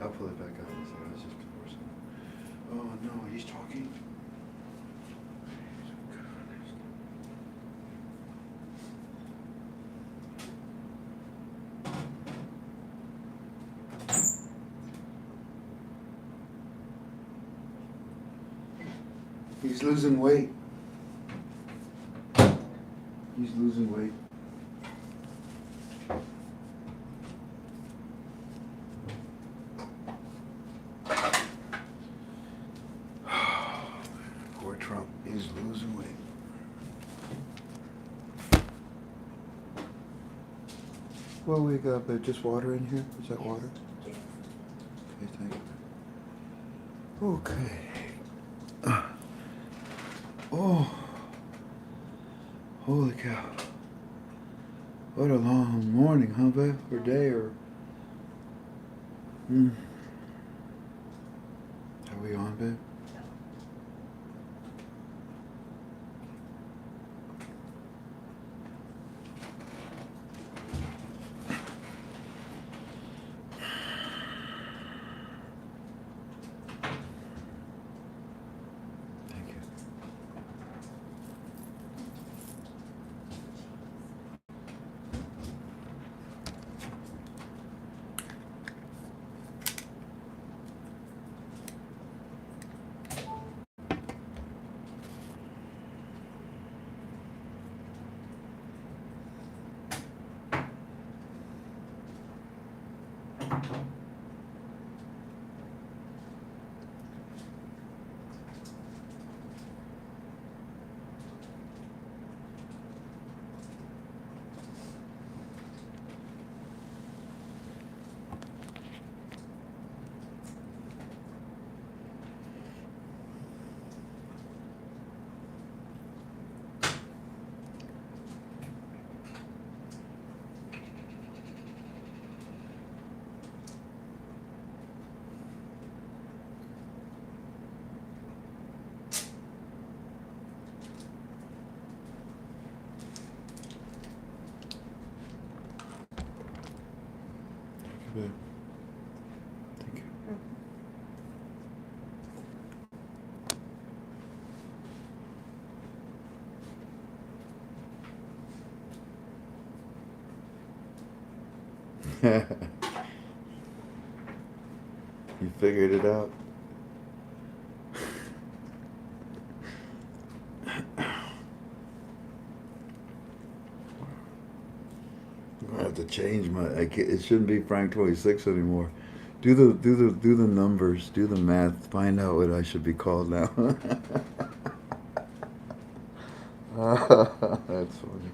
I'll pull it back up. I was just forcing. Oh no, he's talking. He's losing weight. He's losing weight. Poor Trump. He's losing weight. Well, we got just water in here. Is that water? Yes. Okay, thank you. Okay. Oh, holy cow. What a long morning, huh, babe? Or day, or... Are we on, babe? Thank you. You figured it out? I have to change my. It shouldn't be Frank 26 anymore. Do the numbers. Do the math. Find out what I should be called now. That's funny.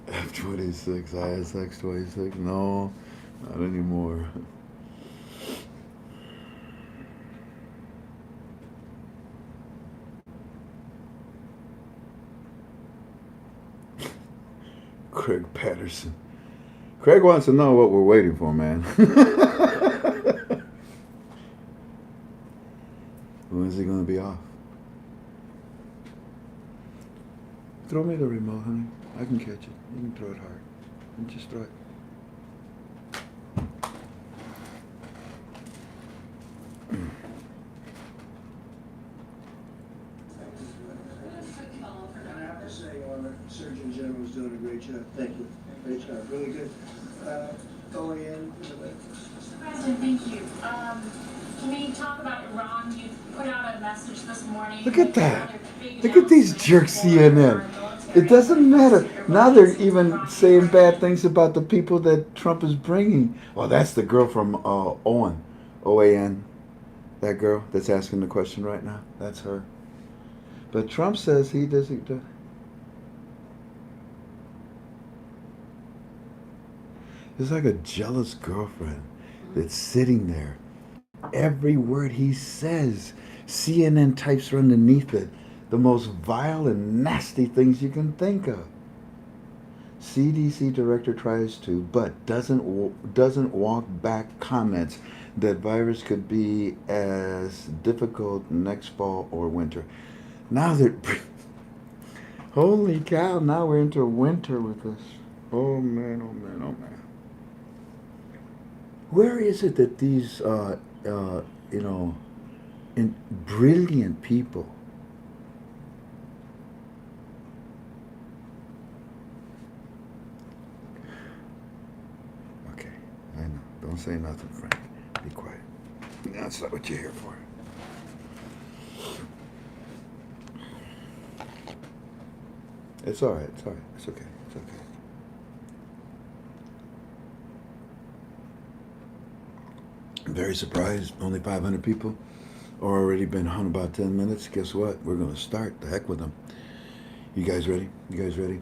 F26, ISX26. No, not anymore. Craig Patterson. Craig wants to know what we're waiting for, man. When is he going to be off? Throw me the remote, honey. I can catch it. You can throw it hard. And just throw it. Surgeon General's doing a great job. Thank you. Great job. Really good. Going in. Mr. President, thank you. Can we talk about Iran? You put out a message this morning. Look at that. Look at these jerks, CNN. It doesn't matter. Now they're even saying bad things about the people that Trump is bringing. Well, that's the girl from Owen. OAN. That girl that's asking the question right now. That's her. But Trump says he doesn't. It's like a jealous girlfriend that's sitting there. Every word he says, CNN types are underneath it. The most vile and nasty things you can think of. CDC director tries to, but doesn't walk back comments that virus could be as difficult next fall or winter. Now they're... Holy cow, now we're into winter with this. Oh man, oh man, oh man. Where is it that these, you know, brilliant people, okay, I know, don't say nothing, Frank. Be quiet. That's not what you're here for. It's all right. It's all right. It's okay. It's okay. I'm very surprised. Only 500 people are already been on about 10 minutes. Guess what? We're going to start. The heck with them. You guys ready? You guys ready?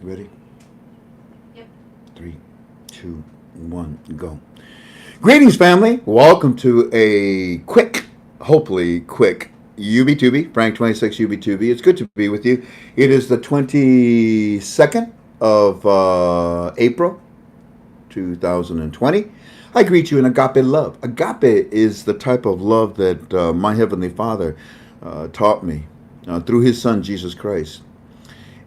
Ready? Yep. 3, 2, 1, go. Greetings, family. Welcome to a quick, hopefully quick, UB2B, Frank26 UB2B. It's good to be with you. It is the 22nd of April, 2020. I greet you in agape love. Agape is the type of love that my Heavenly Father taught me through His Son, Jesus Christ.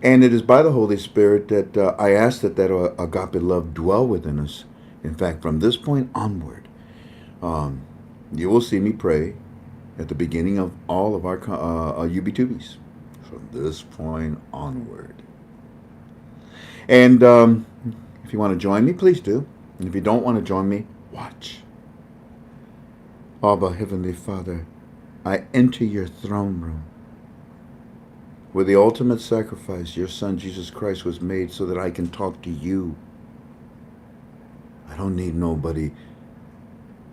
And it is by the Holy Spirit that I ask that agape love dwell within us. In fact, from this point onward, you will see me pray at the beginning of all of our UB2Bs. From this point onward. And if you want to join me, please do. And if you don't want to join me, watch. Abba, Heavenly Father, I enter your throne room where the ultimate sacrifice, your Son Jesus Christ, was made so that I can talk to you. I don't need nobody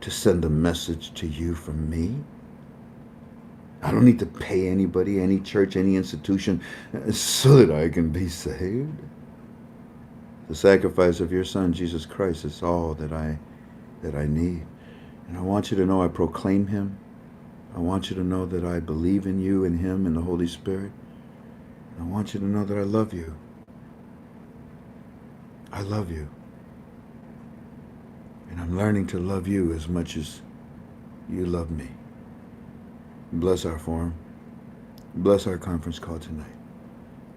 to send a message to you from me. I don't need to pay anybody, any church, any institution, so that I can be saved. The sacrifice of your Son, Jesus Christ, is all that I need. And I want you to know I proclaim Him. I want you to know that I believe in you and Him and the Holy Spirit. And I want you to know that I love you. I love you. And I'm learning to love you as much as you love me. Bless our forum. Bless our conference call tonight.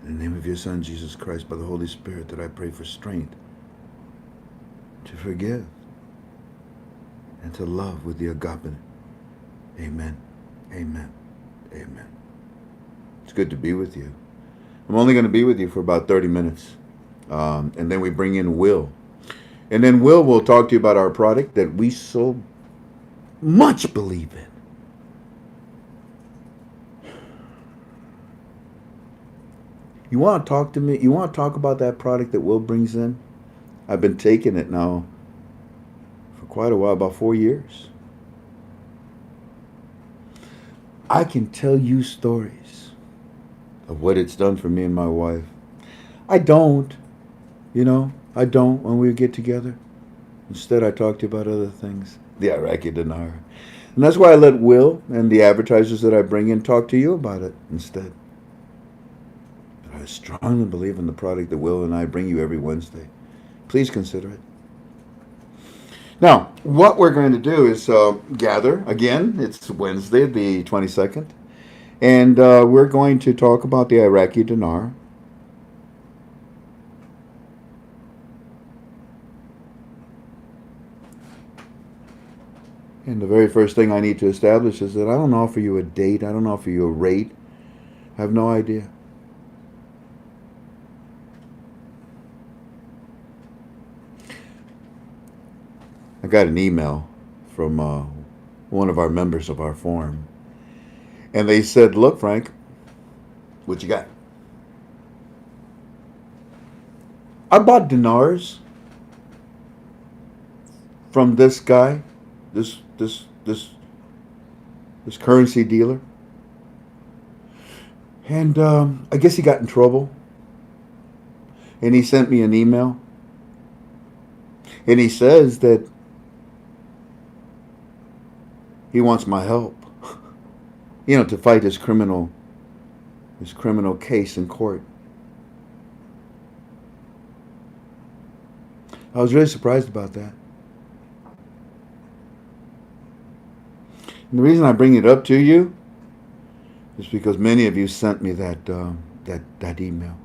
In the name of your Son, Jesus Christ, by the Holy Spirit, that I pray for strength to forgive and to love with the agape. Amen. Amen. Amen. It's good to be with you. I'm only going to be with you for about 30 minutes. And then we bring in Will. And then Will will talk to you about our product that we so much believe in. You want to talk to me? You want to talk about that product that Will brings in? I've been taking it now for quite a while, about 4 years. I can tell you stories of what it's done for me and my wife. I don't when we get together. Instead, I talk to you about other things. The Iraqi dinar. And that's why I let Will and the advertisers that I bring in talk to you about it instead. I strongly believe in the product that Will and I bring you every Wednesday. Please consider it. Now, what we're going to do is gather. Again, it's Wednesday, the 22nd. And we're going to talk about the Iraqi dinar. And the very first thing I need to establish is that I don't offer you a date. I don't offer you a rate. I have no idea. I got an email from one of our members of our forum. And they said, look, Frank, what you got? I bought dinars from this guy, this currency dealer. And I guess he got in trouble. And he sent me an email. And he says that he wants my help, to fight his criminal case in court. I was really surprised about that. And the reason I bring it up to you is because many of you sent me that email.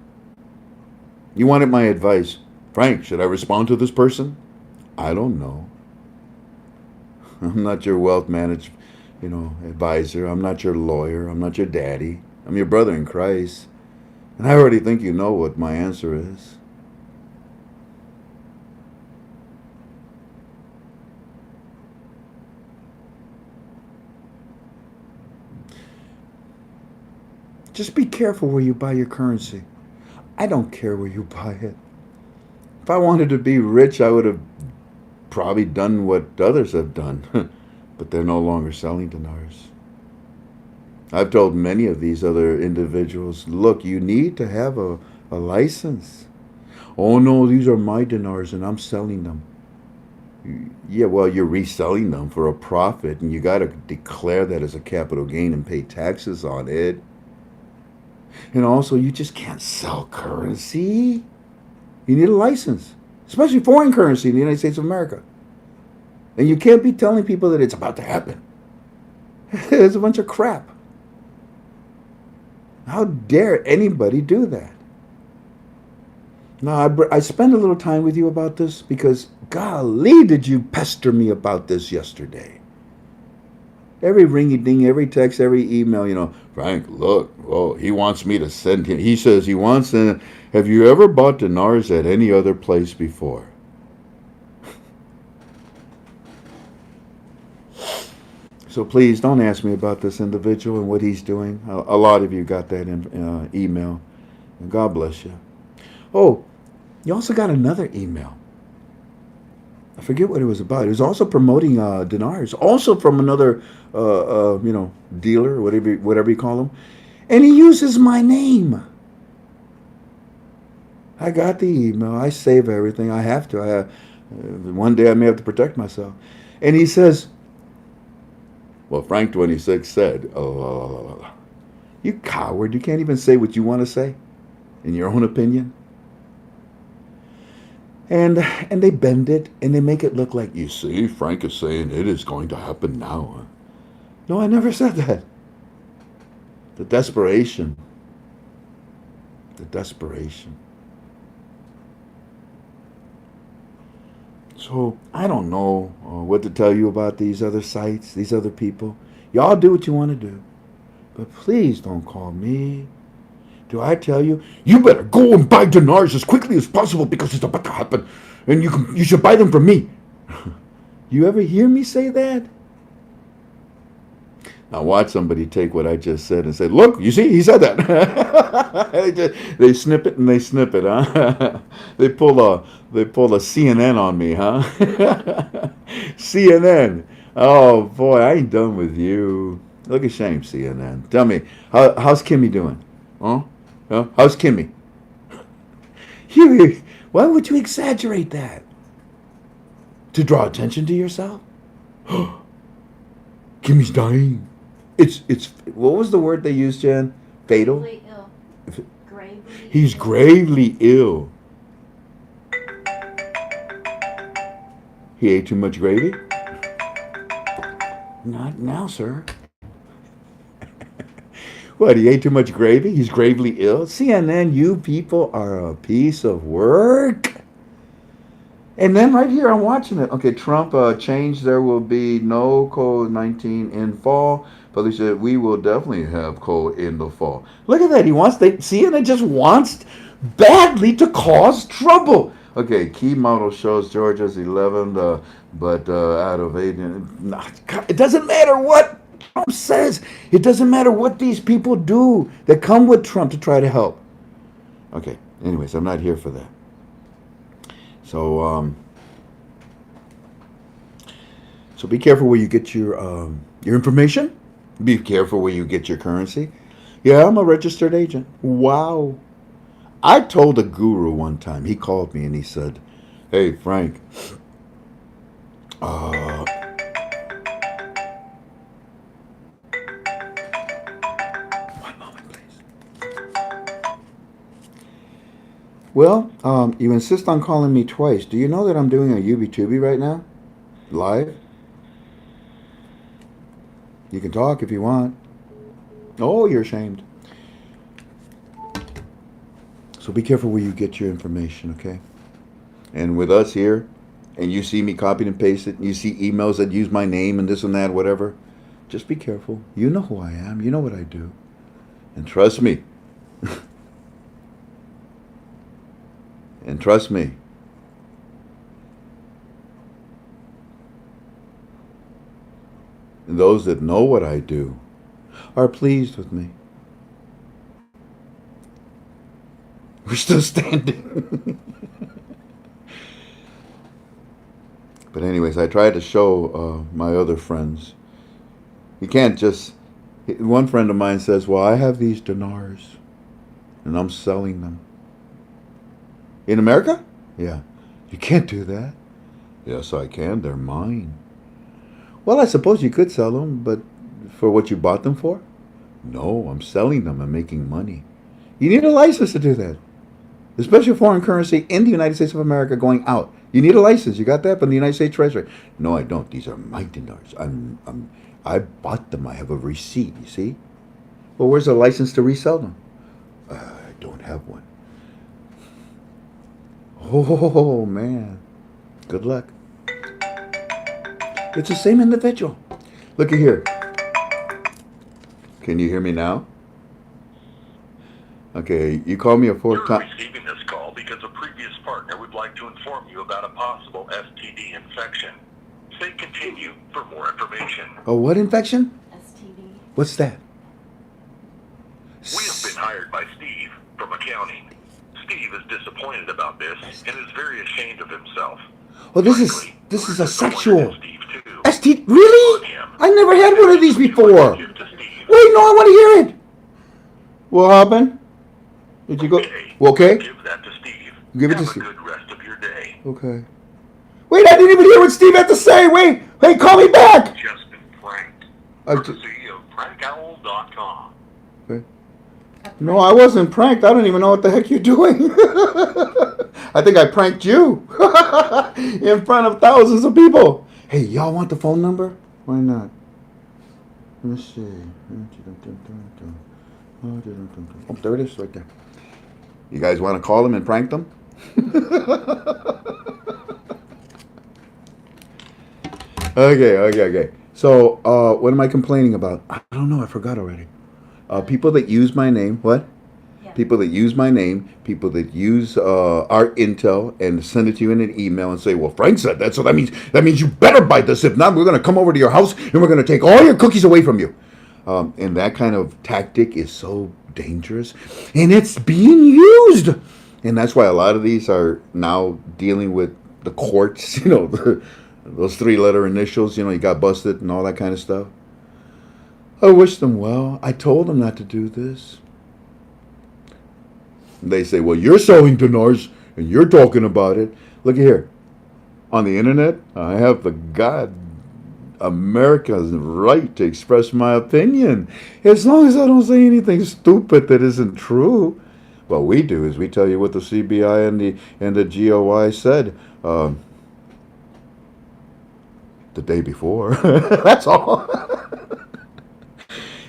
You wanted my advice. Frank, should I respond to this person? I don't know. I'm not your wealth management, advisor. I'm not your lawyer. I'm not your daddy. I'm your brother in Christ. And I already think you know what my answer is. Just be careful where you buy your currency. I don't care where you buy it. If I wanted to be rich, I would have probably done what others have done. But they're no longer selling dinars. I've told many of these other individuals, look, you need to have a license. Oh no, these are my dinars and I'm selling them. Yeah, well, you're reselling them for a profit and you got to declare that as a capital gain and pay taxes on it. And also, you just can't sell currency. You need a license, especially foreign currency in the United States of America. And you can't be telling people that it's about to happen. It's a bunch of crap. How dare anybody do that? Now, I spent a little time with you about this because, golly, did you pester me about this yesterday. Every ringy-ding, every text, every email, Frank, look, oh, he wants me to send him. He says he wants to. Have you ever bought dinars at any other place before? So please don't ask me about this individual and what he's doing. A lot of you got that email. And God bless you. Oh, you also got another email. I forget what it was about. It was also promoting dinars, also from another, dealer, whatever you call him. And he uses my name. I got the email. I save everything. I have to. One day I may have to protect myself. And he says, well, Frank 26 said, you coward. You can't even say what you want to say in your own opinion. And they bend it and they make it look like, you see, Frank is saying it is going to happen now. No, I never said that. The desperation. The desperation. So I don't know what to tell you about these other sites, these other people. Y'all do what you want to do. But please don't call me. Do I tell you, you better go and buy dinars as quickly as possible because it's about to happen, and you should buy them from me. You ever hear me say that? Now watch somebody take what I just said and say, look, you see, he said that. they snip it and they snip it, huh? They pull a CNN on me, huh? CNN. Oh boy, I ain't done with you. Look at shame, CNN. Tell me, how's Kimmy doing? Huh? How's Kimmy? Why would you exaggerate that? To draw attention to yourself? Kimmy's dying. It's what was the word they used, Jen? Fatal? Gravely ill. Gravely He's ill. gravely ill. He ate too much gravy? Not now, sir. What, he ate too much gravy? He's gravely ill? CNN, you people are a piece of work. And then right here, I'm watching it. Okay, Trump changed. There will be no COVID-19 in fall. But they said, we will definitely have COVID in the fall. Look at that. CNN just wants badly to cause trouble. Okay, key model shows Georgia's 11th, but out of 8. It doesn't matter what Trump says. It doesn't matter what these people do that come with Trump to try to help. Okay, anyways, I'm not here for that. So be careful where you get your information. Be careful where you get your currency. Yeah, I'm a registered agent. Wow. I told a guru one time. He called me and he said, "Hey, Frank. One moment, please. Well, you insist on calling me twice. Do you know that I'm doing a UB2B right now? Live? You can talk if you want. Oh, you're ashamed. So be careful where you get your information, okay? And with us here and you see me copied and pasted, and you see emails that use my name and this and that, whatever, just be careful. You know who I am. You know what I do. And trust me. And trust me. And those that know what I do are pleased with me. We're still standing. But anyways, I try to show my other friends. You can't just... One friend of mine says, well, I have these dinars and I'm selling them. In America? Yeah. You can't do that. Yes, I can. They're mine. Well, I suppose you could sell them, but for what you bought them for? No, I'm selling them. I'm making money. You need a license to do that. Especially foreign currency in the United States of America going out. You need a license. You got that from the United States Treasury? No, I don't. These are my dinars. I bought them. I have a receipt, you see? Well, where's the license to resell them? I don't have one. Oh, man. Good luck. It's the same individual. Look at here. Can you hear me now? Okay, you called me a fourth time. You're receiving this call because a previous partner would like to inform you about a possible STD infection. Say continue for more information. Oh, what infection? STD. What's that? We have been hired by Steve from accounting. Steve is disappointed about this and is very ashamed of himself. Oh, this Frankly, is we're a disappointed sexual. in Steve too. ST, really? I never had one of these before. Wait, no, I want to hear it. What happened? Did you go? Okay. Give that to Steve. Give it to Have a Steve. good rest of your day. Okay. Wait, I didn't even hear what Steve had to say. Wait, hey, call me back. Just been pranked. I Courtesy of prankowl.com. Okay. No, I wasn't pranked. I don't even know what the heck you're doing. I think I pranked you in front of thousands of people. Hey, y'all want the phone number? Why not? Let me see. Oh, there it is right there. You guys want to call them and prank them? Okay. So, what am I complaining about? I don't know. I forgot already. People that use my name. What? Yeah. People that use my name. People that use our intel and send it to you in an email and say, well, Frank said that, so that means you better buy this. If not, we're going to come over to your house and we're going to take all your cookies away from you. And that kind of tactic is so dangerous. And it's being used. And that's why a lot of these are now dealing with the courts, those three-letter initials, you got busted and all that kind of stuff. I wish them well. I told them not to do this. And they say, well, you're selling dinars and you're talking about it. Look here. On the internet, I have the America's right to express my opinion. As long as I don't say anything stupid that isn't true. What we do is we tell you what the CBI and the GOI said the day before. That's all.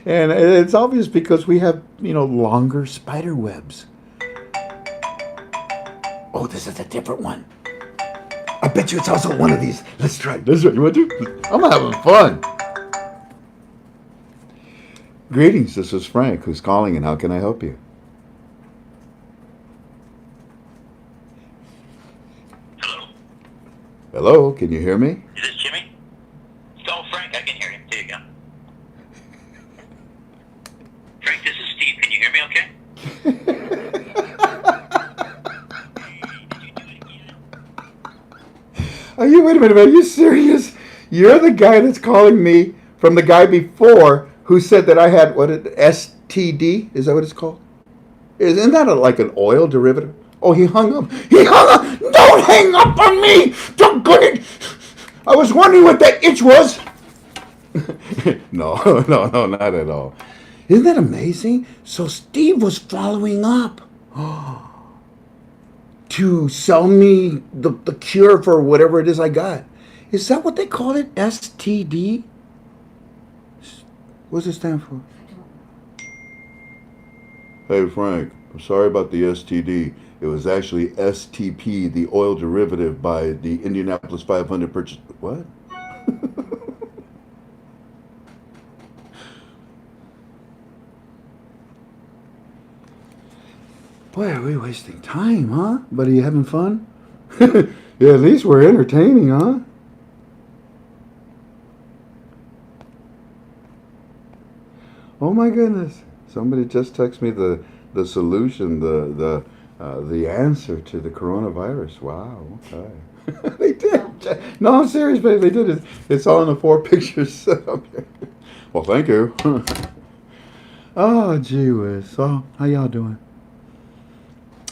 And it's obvious because we have, longer spider webs. Oh, this is a different one. I bet you it's also one of these. Let's try it. You want to? I'm having fun. Greetings, this is Frank, who's calling, and how can I help you? Hello? Hello, can you hear me? Is this Jimmy? Oh, Frank, I can hear you. There you go. Frank, this is Steve. Can you hear me okay? Wait a minute, are you serious? You're the guy that's calling me from the guy before who said that I had, STD? Is that what it's called? Isn't that like an oil derivative? Oh, he hung up. Don't hang up on me! I was wondering what that itch was. No, not at all. Isn't that amazing? So Steve was following up to sell me the cure for whatever it is I got. Is that what they call it? STD? What does it stand for? Hey, Frank, I'm sorry about the STD. It was actually STP, the oil derivative by the Indianapolis 500 purchase. What? Boy, are we wasting time, huh? But are you having fun? Yeah, at least we're entertaining, huh? Oh my goodness! Somebody just texted me the solution, the answer to the coronavirus. Wow. Okay. They did. No, I'm serious, baby. They did it. It's all in the 4 pictures. Well, thank you. Oh, gee whiz. So, how y'all doing?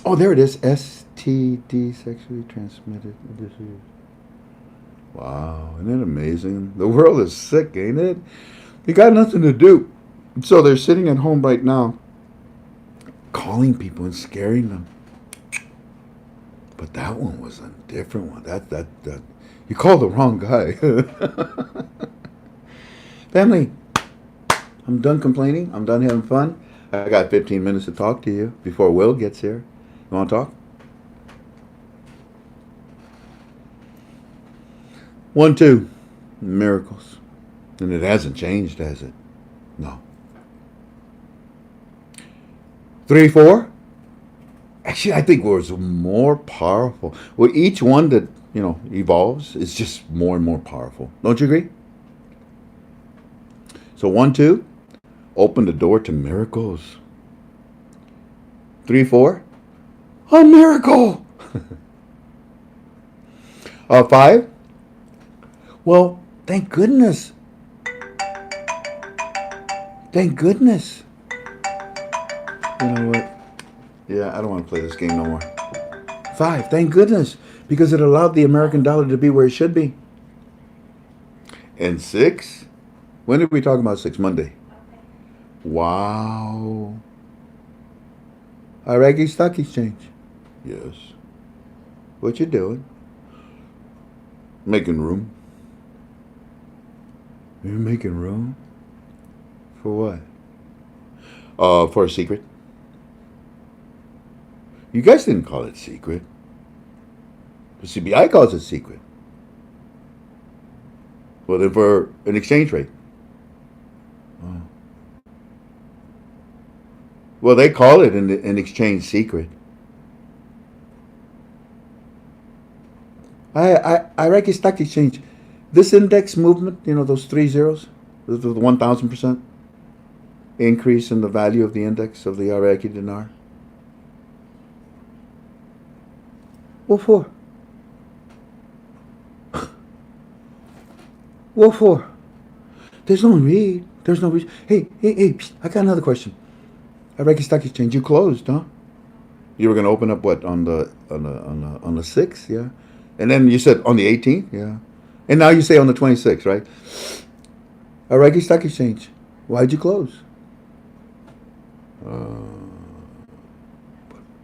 Oh, there it is. STD, sexually transmitted disease. Wow, isn't it amazing? The world is sick, ain't it? You got nothing to do. So they're sitting at home right now, calling people and scaring them. But that one was a different one. That you called the wrong guy. Family, I'm done complaining. I'm done having fun. I got 15 minutes to talk to you before Will gets here. You want to talk? 1, 2, miracles. And it hasn't changed, has it? No. 3, 4. Actually, I think it was more powerful. Well, each one that, evolves is just more and more powerful. Don't you agree? So 1, 2, open the door to miracles. 3, 4, a miracle. 5, well, thank goodness. Thank goodness. You know what? Yeah, I don't want to play this game no more. 5, thank goodness, because it allowed the American dollar to be where it should be. And 6, when did we talk about 6? Monday. Wow. Iraqi stock exchange. Yes. What you doing? Making room. You're making room? For what? For a secret. You guys didn't call it secret. The CBI calls it secret. Well, then for an exchange rate. Oh. Well, they call it an exchange secret. Iraqi stock exchange. This index movement, those 3 zeros, the 1,000% increase in the value of the index of the Iraqi dinar. What for? What for? There's no need. There's no reason. Hey, psst, I got another question. Iraqi stock exchange, you closed, huh? You were going to open up what, on the 6th, yeah? And then you said on the 18th, yeah? And now you say on the 26th, right? Iraqi stock exchange, why'd you close? What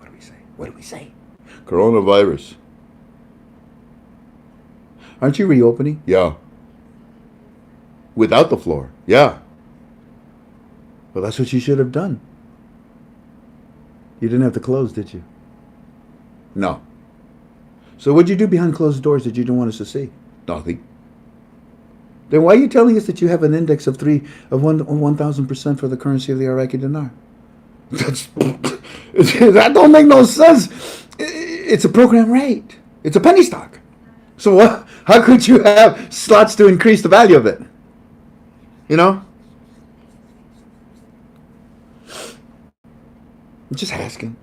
do we say? What do we say? Coronavirus. Aren't you reopening? Yeah. Without the floor? Yeah. Well, that's what you should have done. You didn't have to close, did you? No. So what'd you do behind closed doors that you didn't want us to see? Nothing. Then why are you telling us that you have an index of 1,000% for the currency of the Iraqi dinar? That don't make no sense. It's a program rate. It's a penny stock. So what? How could you have slots to increase the value of it? I'm just asking.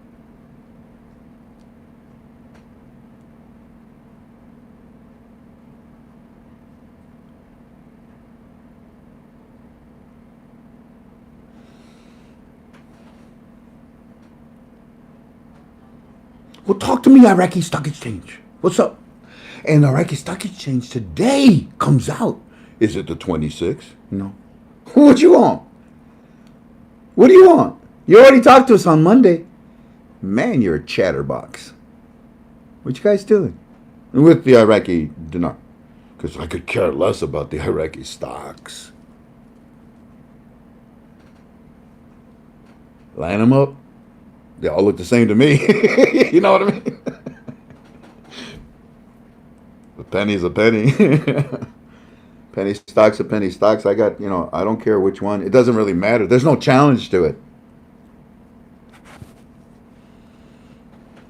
Well, talk to me, Iraqi Stock Exchange. What's up? And Iraqi Stock Exchange today comes out. Is it the 26th? No. What you want? What do you want? You already talked to us on Monday. Man, you're a chatterbox. What you guys doing? With the Iraqi dinar. Because I could care less about the Iraqi stocks. Line them up. They all look the same to me. You know what I mean? A penny's a penny. Penny stock's a penny stocks. I got, I don't care which one. It doesn't really matter. There's no challenge to it.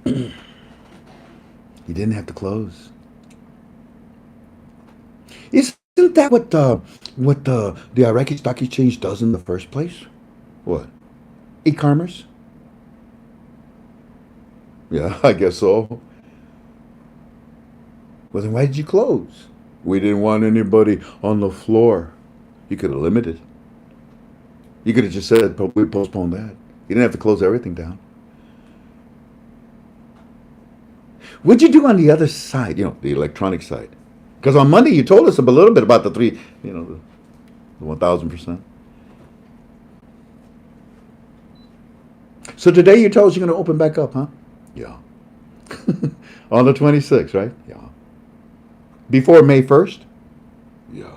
You didn't have to close. Isn't that what the Iraqi stock exchange does in the first place? What? E-commerce? Yeah, I guess so. Well, then why did you close? We didn't want anybody on the floor. You could have limited. You could have just said, we postponed that. You didn't have to close everything down. What'd you do on the other side, the electronic side? Because on Monday you told us a little bit about the 1,000%. So today you told us you're going to open back up, huh? Yeah. On the 26th, right? Yeah. Before May 1st? Yeah.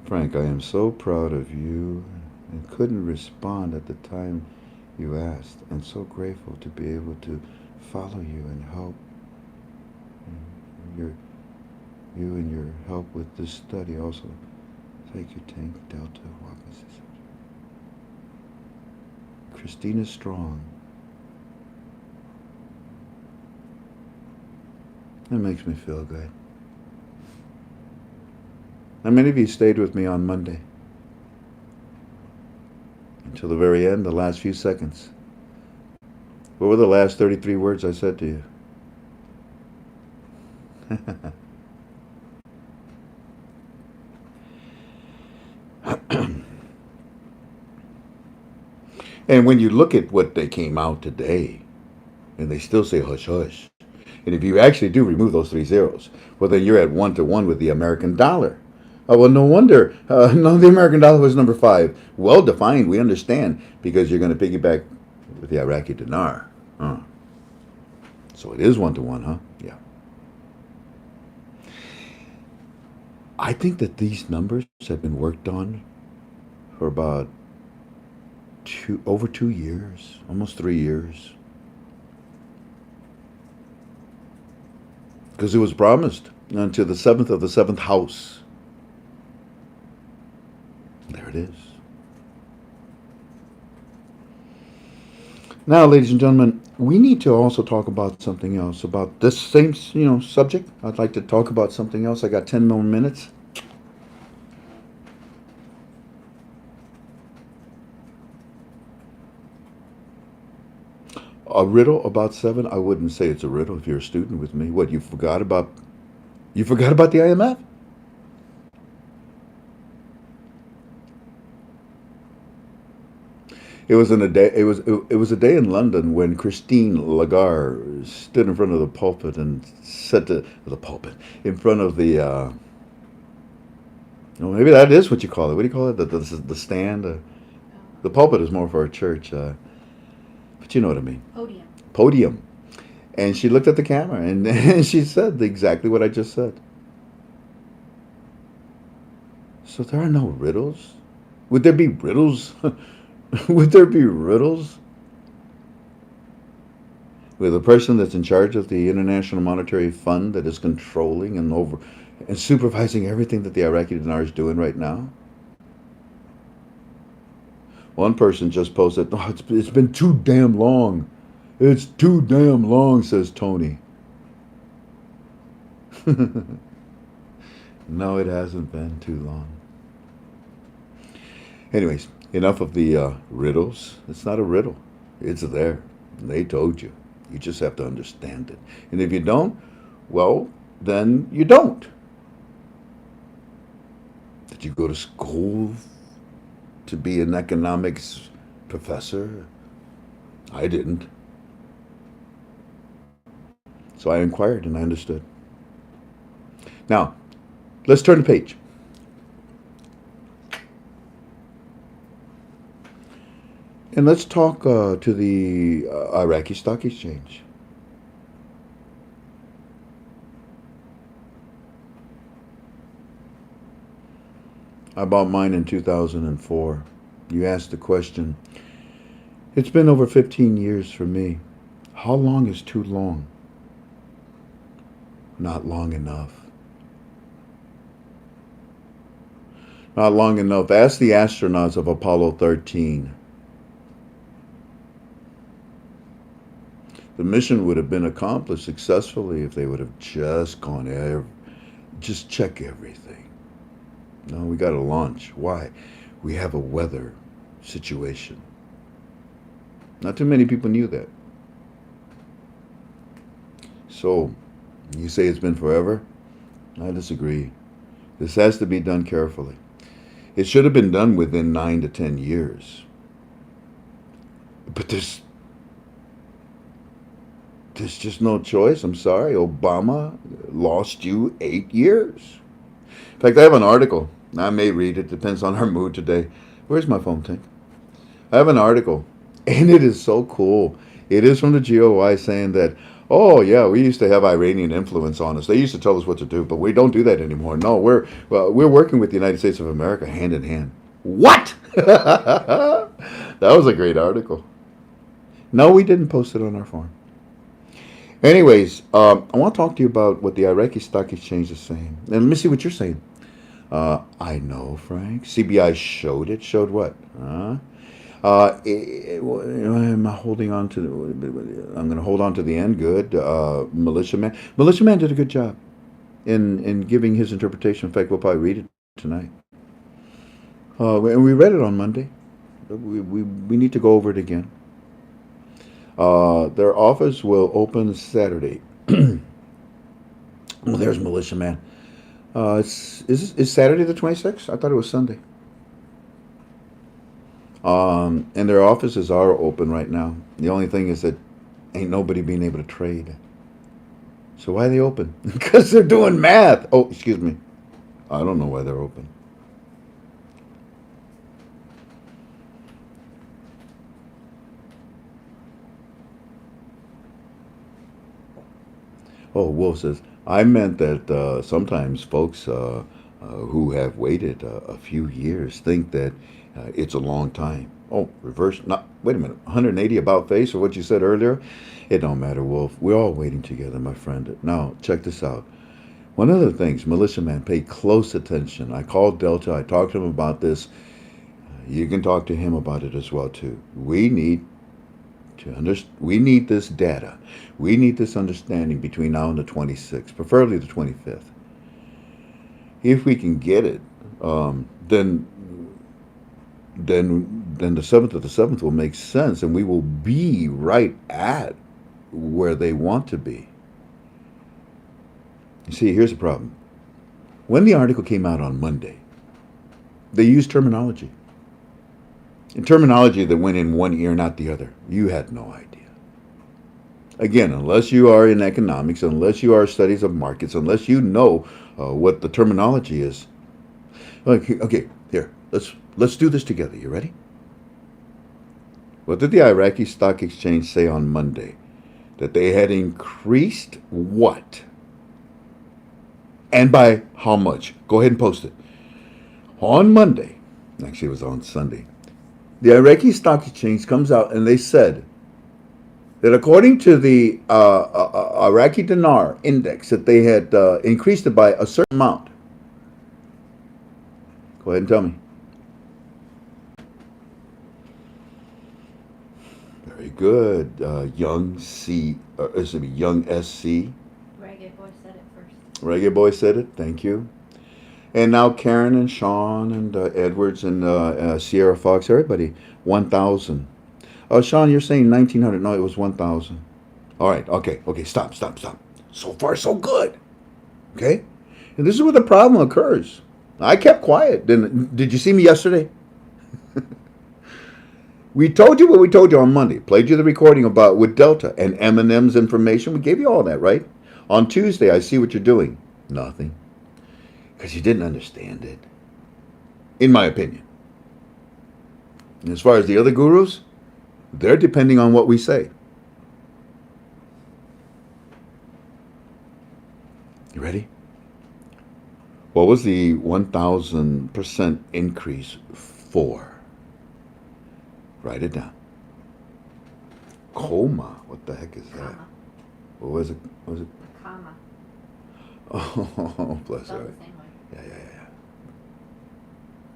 Frank, I am so proud of you and couldn't respond at the time you asked, and so grateful to be able to follow you and help you and your help with this study. Also, thank you, Tank Delta Watkins. Christina Strong. That makes me feel good. How many of you stayed with me on Monday? Until the very end, the last few seconds. What were the last 33 words I said to you? And when you look at what they came out today, and they still say hush hush, and if you actually do remove those 3 zeros, well, then you're at 1-to-1 with the American dollar. Oh, well, no wonder. No, the American dollar was number 5. Well defined, we understand, because you're going to piggyback with the Iraqi dinar. Huh. So it is 1-to-1, huh? Yeah. I think that these numbers have been worked on for about over 2 years, almost 3 years. Because it was promised until the 7th of the 7th house. There it is. Now, ladies and gentlemen, we need to also talk about something else, about this same, subject. I'd like to talk about something else. I got 10 more minutes. A riddle about 7? I wouldn't say it's a riddle if you're a student with me. What, you forgot about the IMF? It was a day in London when Christine Lagarde stood in front of the pulpit and said to the pulpit, in front of the maybe that is what you call it. What do you call it? The stand. The pulpit is more for a church, but you know what I mean. Podium. And she looked at the camera and she said exactly what I just said. So there are no riddles. Would there be riddles? Would there be riddles? With a person that's in charge of the International Monetary Fund that is controlling and supervising everything that the Iraqi dinar is doing right now? One person just posted, "Oh, it's been too damn long. It's too damn long," says Tony. No, it hasn't been too long. Anyways, enough of the riddles. It's not a riddle. It's there. They told you. You just have to understand it. And if you don't, well, then you don't. Did you go to school to be an economics professor? I didn't. So I inquired and I understood. Now, let's turn the page. And let's talk to the Iraqi Stock Exchange. I bought mine in 2004. You asked the question. It's been over 15 years for me. How long is too long? Not long enough. Not long enough. Ask the astronauts of Apollo 13. The mission would have been accomplished successfully if they would have just just check everything. No, we got to launch. Why? We have a weather situation. Not too many people knew that. So, you say it's been forever? I disagree. This has to be done carefully. It should have been done within 9 to 10 years. But there's just no choice. I'm sorry. Obama lost you 8 years. In fact, I have an article. I may read it. Depends on our mood today. Where's my phone, Tank? I have an article, and it is so cool. It is from the GOI saying that, oh, yeah, we used to have Iranian influence on us. They used to tell us what to do, but we don't do that anymore. No, we're working with the United States of America hand in hand. What? That was a great article. No, we didn't post it on our forum. Anyways, I want to talk to you about what the Iraqi Stock Exchange is saying. And let me see what you're saying. I know, Frank. CBI showed it. Showed what? Am I holding on to? I'm going to hold on to the end. Good. Militiaman. Militiaman did a good job in giving his interpretation. In fact, we'll probably read it tonight. And we read it on Monday. We need to go over it again. Their office will open Saturday. Well, there's Militiaman. Is Saturday the 26th? I thought it was Sunday. And their offices are open right now. The only thing is that ain't nobody being able to trade. So why are they open? Because they're doing math. Oh, excuse me. I don't know why they're open. Oh, Wolf says, I meant that sometimes folks who have waited a few years think that it's a long time. Oh, reverse, wait a minute, 180 about face or what you said earlier? It don't matter, Wolf. We're all waiting together, my friend. Now, check this out. One of the things, Militiaman, pay close attention. I called Delta. I talked to him about this. You can talk to him about it as well, too. We need this data. We need this understanding between now and the 26th, preferably the 25th. If we can get it, then the 7th of the 7th will make sense, and we will be right at where they want to be. You see, here's the problem. When the article came out on Monday, they used terminology. And terminology that went in one ear, not the other. You had no idea. Again, unless you are in economics, unless you are studies of markets, unless you know what the terminology is. Okay, here, let's do this together. You ready? What did the Iraqi Stock Exchange say on Monday? That they had increased what? And by how much? Go ahead and post it. On Monday, actually it was on Sunday, the Iraqi Stock Exchange comes out and they said that according to the Iraqi dinar index, that they had increased it by a certain amount. Go ahead and tell me. Very good. Young SC. Reggae Boy said it first. Reggae Boy said it. Thank you. And now Karen and Sean and Edwards and Sierra Fox, everybody, 1,000. Sean, you're saying 1,900. No, it was 1,000. All right, okay, stop. So far, so good. Okay? And this is where the problem occurs. I kept quiet. Did you see me yesterday? We told you what we told you on Monday. Played you the recording about with Delta and M&M's information. We gave you all that, right? On Tuesday, I see what you're doing. Nothing. Because you didn't understand it. In my opinion. And as far as the other gurus, they're depending on what we say. You ready? What was the 1,000% increase for? Write it down. Coma. What the heck is that? Comma. What was it? What was it? Comma. Oh, bless Spelled her. the same way. Yeah.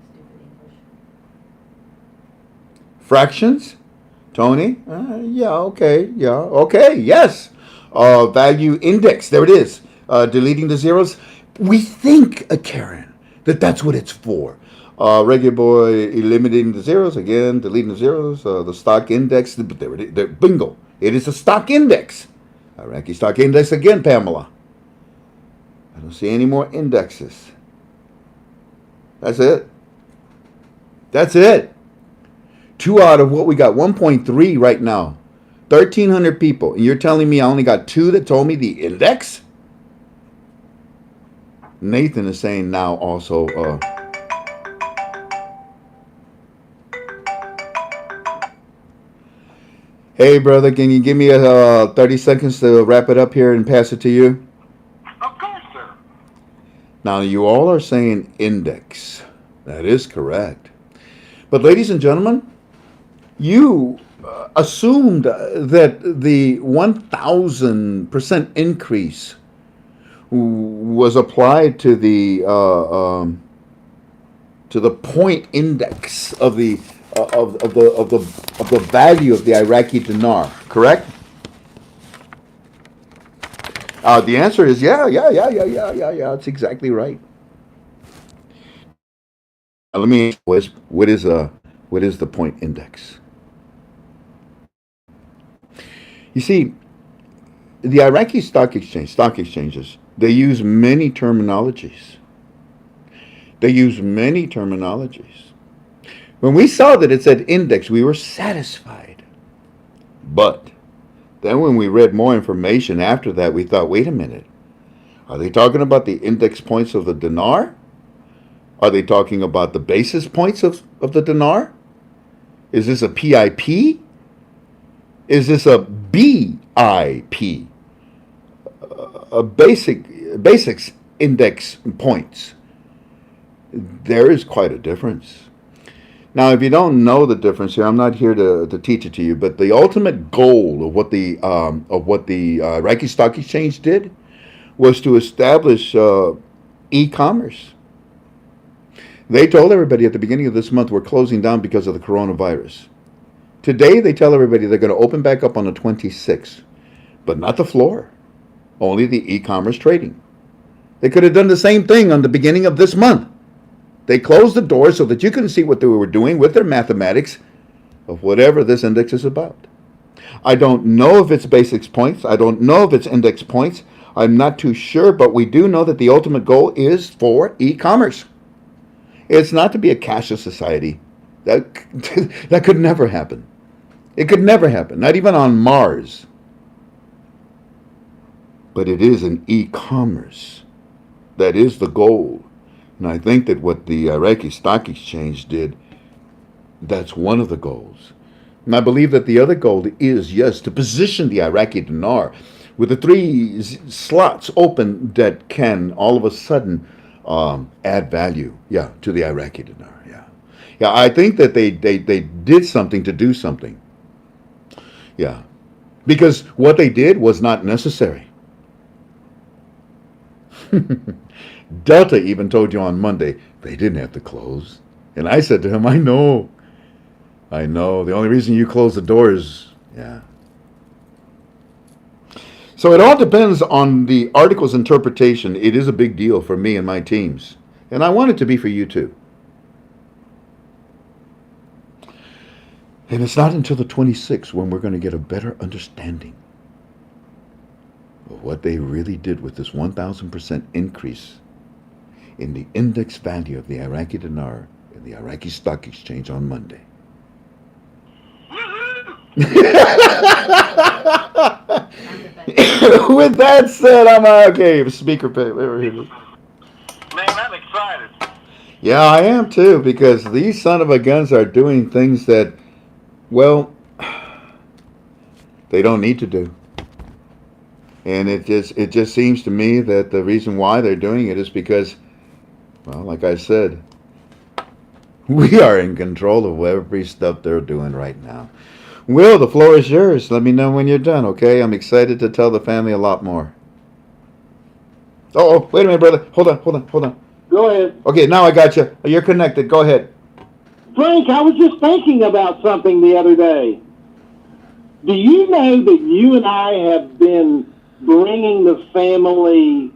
Stupid English. Fractions? Tony? Yeah, okay. Yes. Value index. There it is. Deleting the zeros. We think, Karen, that's what it's for. Regular boy eliminating the zeros. Again, deleting the zeros. The stock index. There it is. There, bingo. It is a stock index. Iraqi stock index again, Pamela. I don't see any more indexes. That's it. That's it. 2 out of what we got, 1.3 right now. 1,300 people. And you're telling me I only got 2 that told me the index? Nathan is saying now also. Hey, brother, can you give me 30 seconds to wrap it up here and pass it to you? Of course, sir. Now, you all are saying index. That is correct. But, ladies and gentlemen, you assumed that the 1,000% increase was applied to the point index of the value of the Iraqi dinar, correct? The answer is yeah. That's exactly right. Now, let me. What is the point index? You see, the Iraqi stock exchanges, they use many terminologies. When we saw that it said index, we were satisfied. But then when we read more information after that, we thought, wait a minute. Are they talking about the index points of the dinar? Are they talking about the basis points of the dinar? Is this a PIP? Is this a BIP? A basics index points. There is quite a difference. Now, if you don't know the difference here, I'm not here to teach it to you, but the ultimate goal of what the Iraqi Stock Exchange did was to establish e-commerce. They told everybody at the beginning of this month we're closing down because of the coronavirus. Today, they tell everybody they're going to open back up on the 26th, but not the floor, only the e-commerce trading. They could have done the same thing on the beginning of this month. They closed the door so that you couldn't see what they were doing with their mathematics of whatever this index is about. I don't know if it's basics points. I don't know if it's index points. I'm not too sure, but we do know that the ultimate goal is for e-commerce. It's not to be a cashless society. That could never happen. It could never happen, not even on Mars. But it is an e-commerce. That is the goal. And I think that what the Iraqi Stock Exchange did, that's one of the goals. And I believe that the other goal is, yes, to position the Iraqi dinar with the 3 slots open that can all of a sudden add value, to the Iraqi dinar. Yeah, I think that they did something to do something. Yeah, because what they did was not necessary. Delta even told you on Monday they didn't have to close. And I said to him, I know. The only reason you close the door is, So it all depends on the article's interpretation. It is a big deal for me and my teams. And I want it to be for you too. And it's not until the 26th when we're going to get a better understanding of what they really did with this 1,000% increase in the index value of the Iraqi dinar in the Iraqi Stock Exchange on Monday. With that said, I'm okay. Speaker pay. Man, I'm excited. Yeah, I am too, because these son of a guns are doing things that, well, they don't need to do. And it just seems to me that the reason why they're doing it is because Well, like I said, we are in control of every stuff they're doing right now. Will, the floor is yours. Let me know when you're done, okay? I'm excited to tell the family a lot more. Oh, wait a minute, brother. Hold on. Go ahead. Okay, now I got you. You're connected. Go ahead. Frank, I was just thinking about something the other day. Do you know that you and I have been bringing the family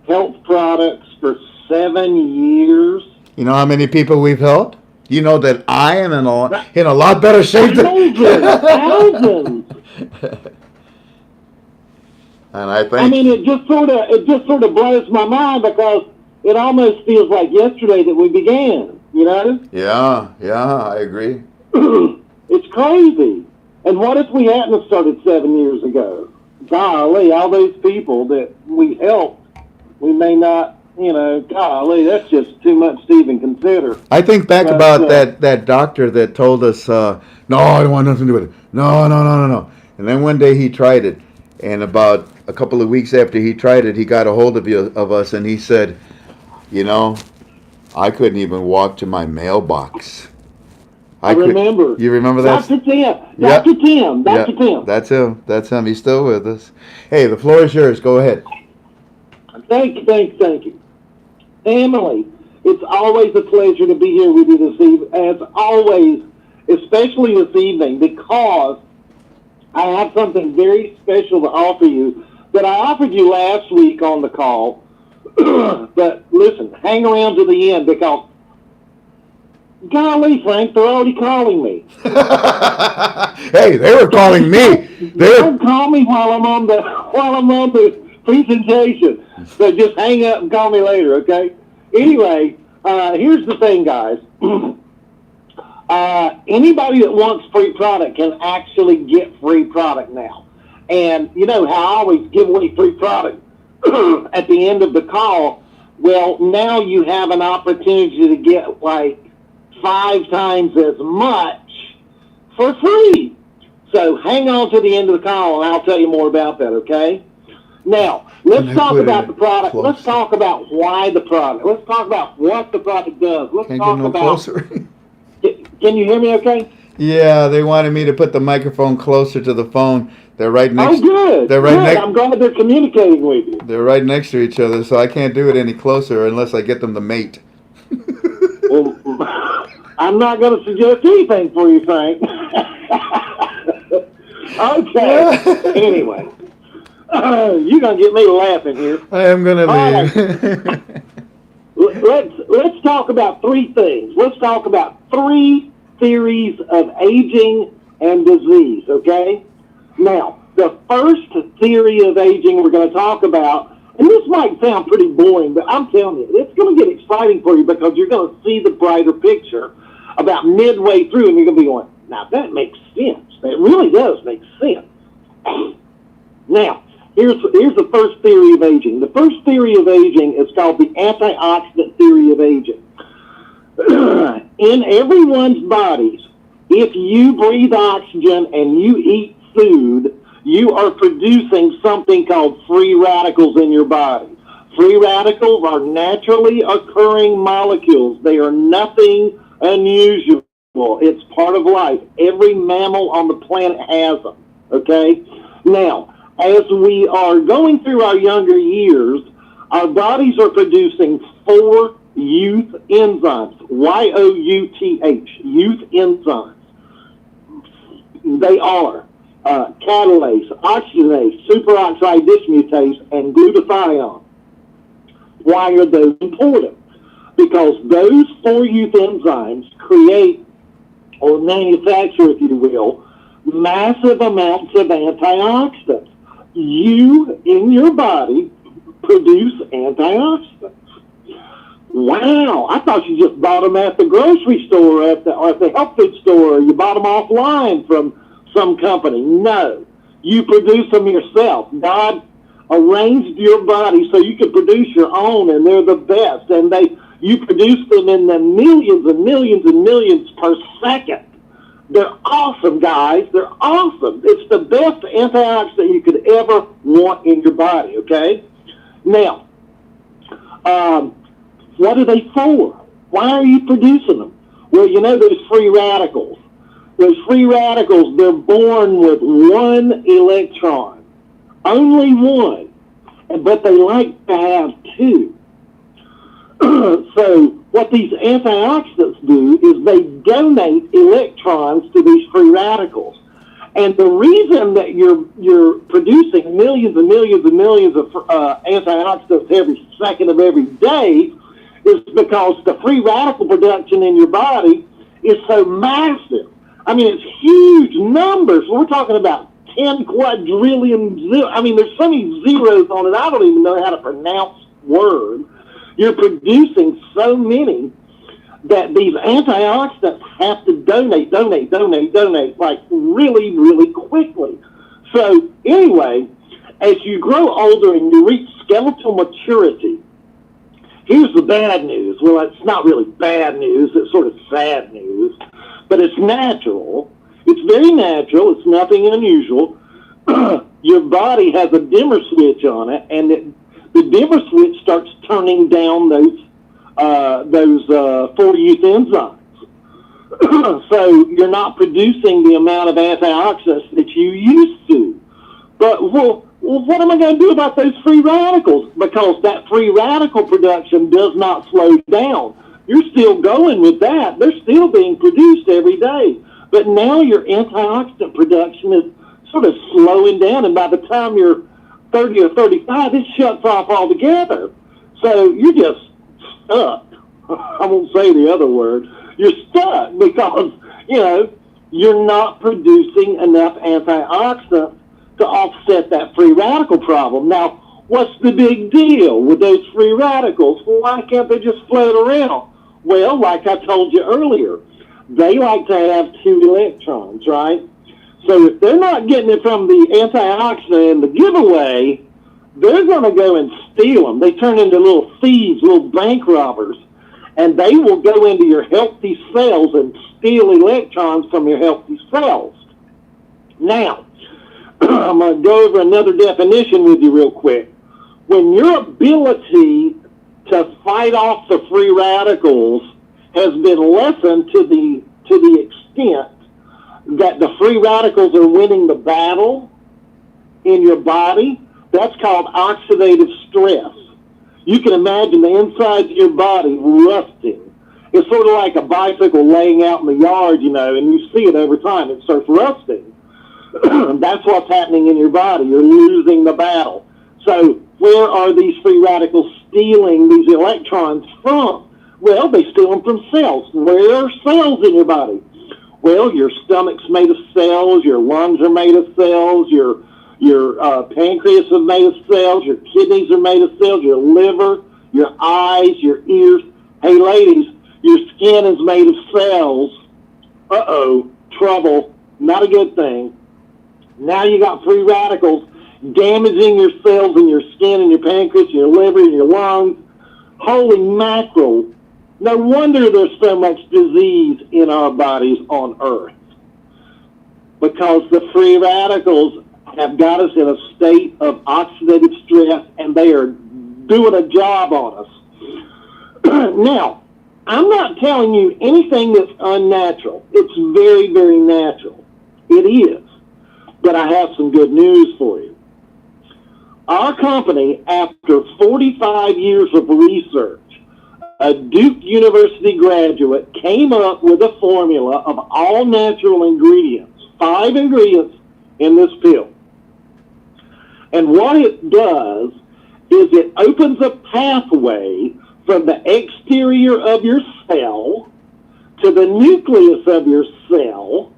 health products for 7 years? You know how many people we've helped? You know that I am in a lot better shape than... Thousands. And I think... I mean, it just sort of blows my mind because it almost feels like yesterday that we began, you know? Yeah, I agree. It's crazy. And what if we hadn't have started 7 years ago? Golly, all those people that we helped, we may not, golly, that's just too much to even consider. I think back about that doctor that told us, no, I don't want nothing to do with it. No. And then one day he tried it. And about a couple of weeks after he tried it, he got a hold of us and he said, I couldn't even walk to my mailbox. I remember. You remember that? Dr. Tim. Yep. Dr. Tim. Dr. Tim. That's him. He's still with us. Hey, the floor is yours. Go ahead. Thank you. Family, it's always a pleasure to be here with you this evening, as always, especially this evening, because I have something very special to offer you that I offered you last week on the call. But listen, hang around to the end because, golly, Frank, they're already calling me. Hey, they were calling me. Don't call me while I'm on the presentation. So just hang up and call me later, okay? Anyway, here's the thing, guys. Anybody that wants free product can actually get free product now. And you know how I always give away free product at the end of the call? Well, now you have an opportunity to get like 5 times as much for free. So hang on to the end of the call and I'll tell you more about that, okay? Now, let's talk about the product. Closer. Let's talk about why the product. Let's talk about what the product does. Let's talk about... Closer. Can you hear me okay? Yeah, they wanted me to put the microphone closer to the phone. They're right next. Oh, good. They're right next. I'm glad they're communicating with you. They're right next to each other, so I can't do it any closer unless I get them to mate. Well, I'm not going to suggest anything for you, Frank. Okay. Anyway, you're going to get me laughing here. I am going to leave. Let's talk about 3 things. Let's talk about 3 theories of aging and disease, okay? Now, the first theory of aging we're going to talk about, and this might sound pretty boring, but I'm telling you, it's going to get exciting for you because you're going to see the brighter picture about midway through, and you're going to be going, now that makes sense. It really does make sense. Now, here's the first theory of aging. The first theory of aging is called the antioxidant theory of aging. In everyone's bodies, if you breathe oxygen and you eat food, you are producing something called free radicals in your body. Free radicals are naturally occurring molecules. They are nothing unusual. It's part of life. Every mammal on the planet has them, okay? Now, as we are going through our younger years, our bodies are producing 4 youth enzymes, Y-O-U-T-H, youth enzymes. They are catalase, oxygenase, superoxide dismutase, and glutathione. Why are those important? Because those 4 youth enzymes create, or manufacture, if you will, massive amounts of antioxidants. You, in your body, produce antioxidants. Wow, I thought you just bought them at the grocery store or at the health food store, or you bought them offline from some company. No, you produce them yourself. God arranged your body so you could produce your own, and they're the best. And you produce them in the millions and millions and millions per second. They're awesome, guys. They're awesome. It's the best antioxidant you could ever want in your body, okay? Now, What are they for? Why are you producing them? Well, you know those free radicals. Those free radicals, they're born with one electron. Only one. But they like to have two. So what these antioxidants do is they donate electrons to these free radicals. And the reason that you're producing millions and millions and millions of antioxidants every second of every day is because the free radical production in your body is so massive. I mean, it's huge numbers. We're talking about 10 quadrillion zeros. I mean, there's so many zeros on it, I don't even know how to pronounce words. You're producing so many that these antioxidants have to donate, like really, really quickly. So anyway, as you grow older and you reach skeletal maturity, here's the bad news. Well, it's not really bad news. It's sort of sad news, but it's natural. It's very natural. It's nothing unusual. Your body has a dimmer switch on it, and the dimmer switch starts turning down those 4-use enzymes. So you're not producing the amount of antioxidants that you used to. But, well, what am I going to do about those free radicals? Because that free radical production does not slow down. You're still going with that. They're still being produced every day. But now your antioxidant production is sort of slowing down, and by the time you're 30 or 35, it shuts off altogether. So you're just stuck. I won't say the other word. You're stuck because, you're not producing enough antioxidants to offset that free radical problem. Now, what's the big deal with those free radicals? Well, why can't they just float around? Well, like I told you earlier, they like to have 2 electrons, right? So if they're not getting it from the antioxidant and the giveaway, they're going to go and steal them. They turn into little thieves, little bank robbers, and they will go into your healthy cells and steal electrons from your healthy cells. Now, I'm going to go over another definition with you real quick. When your ability to fight off the free radicals has been lessened to the extent that the free radicals are winning the battle in your body, that's called oxidative stress. You can imagine the insides of your body rusting. It's sort of like a bicycle laying out in the yard, and you see it every time. It starts rusting. That's what's happening in your body. You're losing the battle. So where are these free radicals stealing these electrons from? Well, they steal them from cells. Where are cells in your body? Well, your stomach's made of cells, your lungs are made of cells, your pancreas is made of cells, your kidneys are made of cells, your liver, your eyes, your ears. Hey, ladies, your skin is made of cells. Uh-oh, trouble, not a good thing. Now you got free radicals damaging your cells in your skin and your pancreas, your liver, and your lungs. Holy mackerel. No wonder there's so much disease in our bodies on Earth. Because the free radicals have got us in a state of oxidative stress, and they are doing a job on us. Now, I'm not telling you anything that's unnatural. It's very, very natural. It is. But I have some good news for you. Our company, after 45 years of research, a Duke University graduate came up with a formula of all natural ingredients, 5 ingredients in this pill. And what it does is it opens a pathway from the exterior of your cell to the nucleus of your cell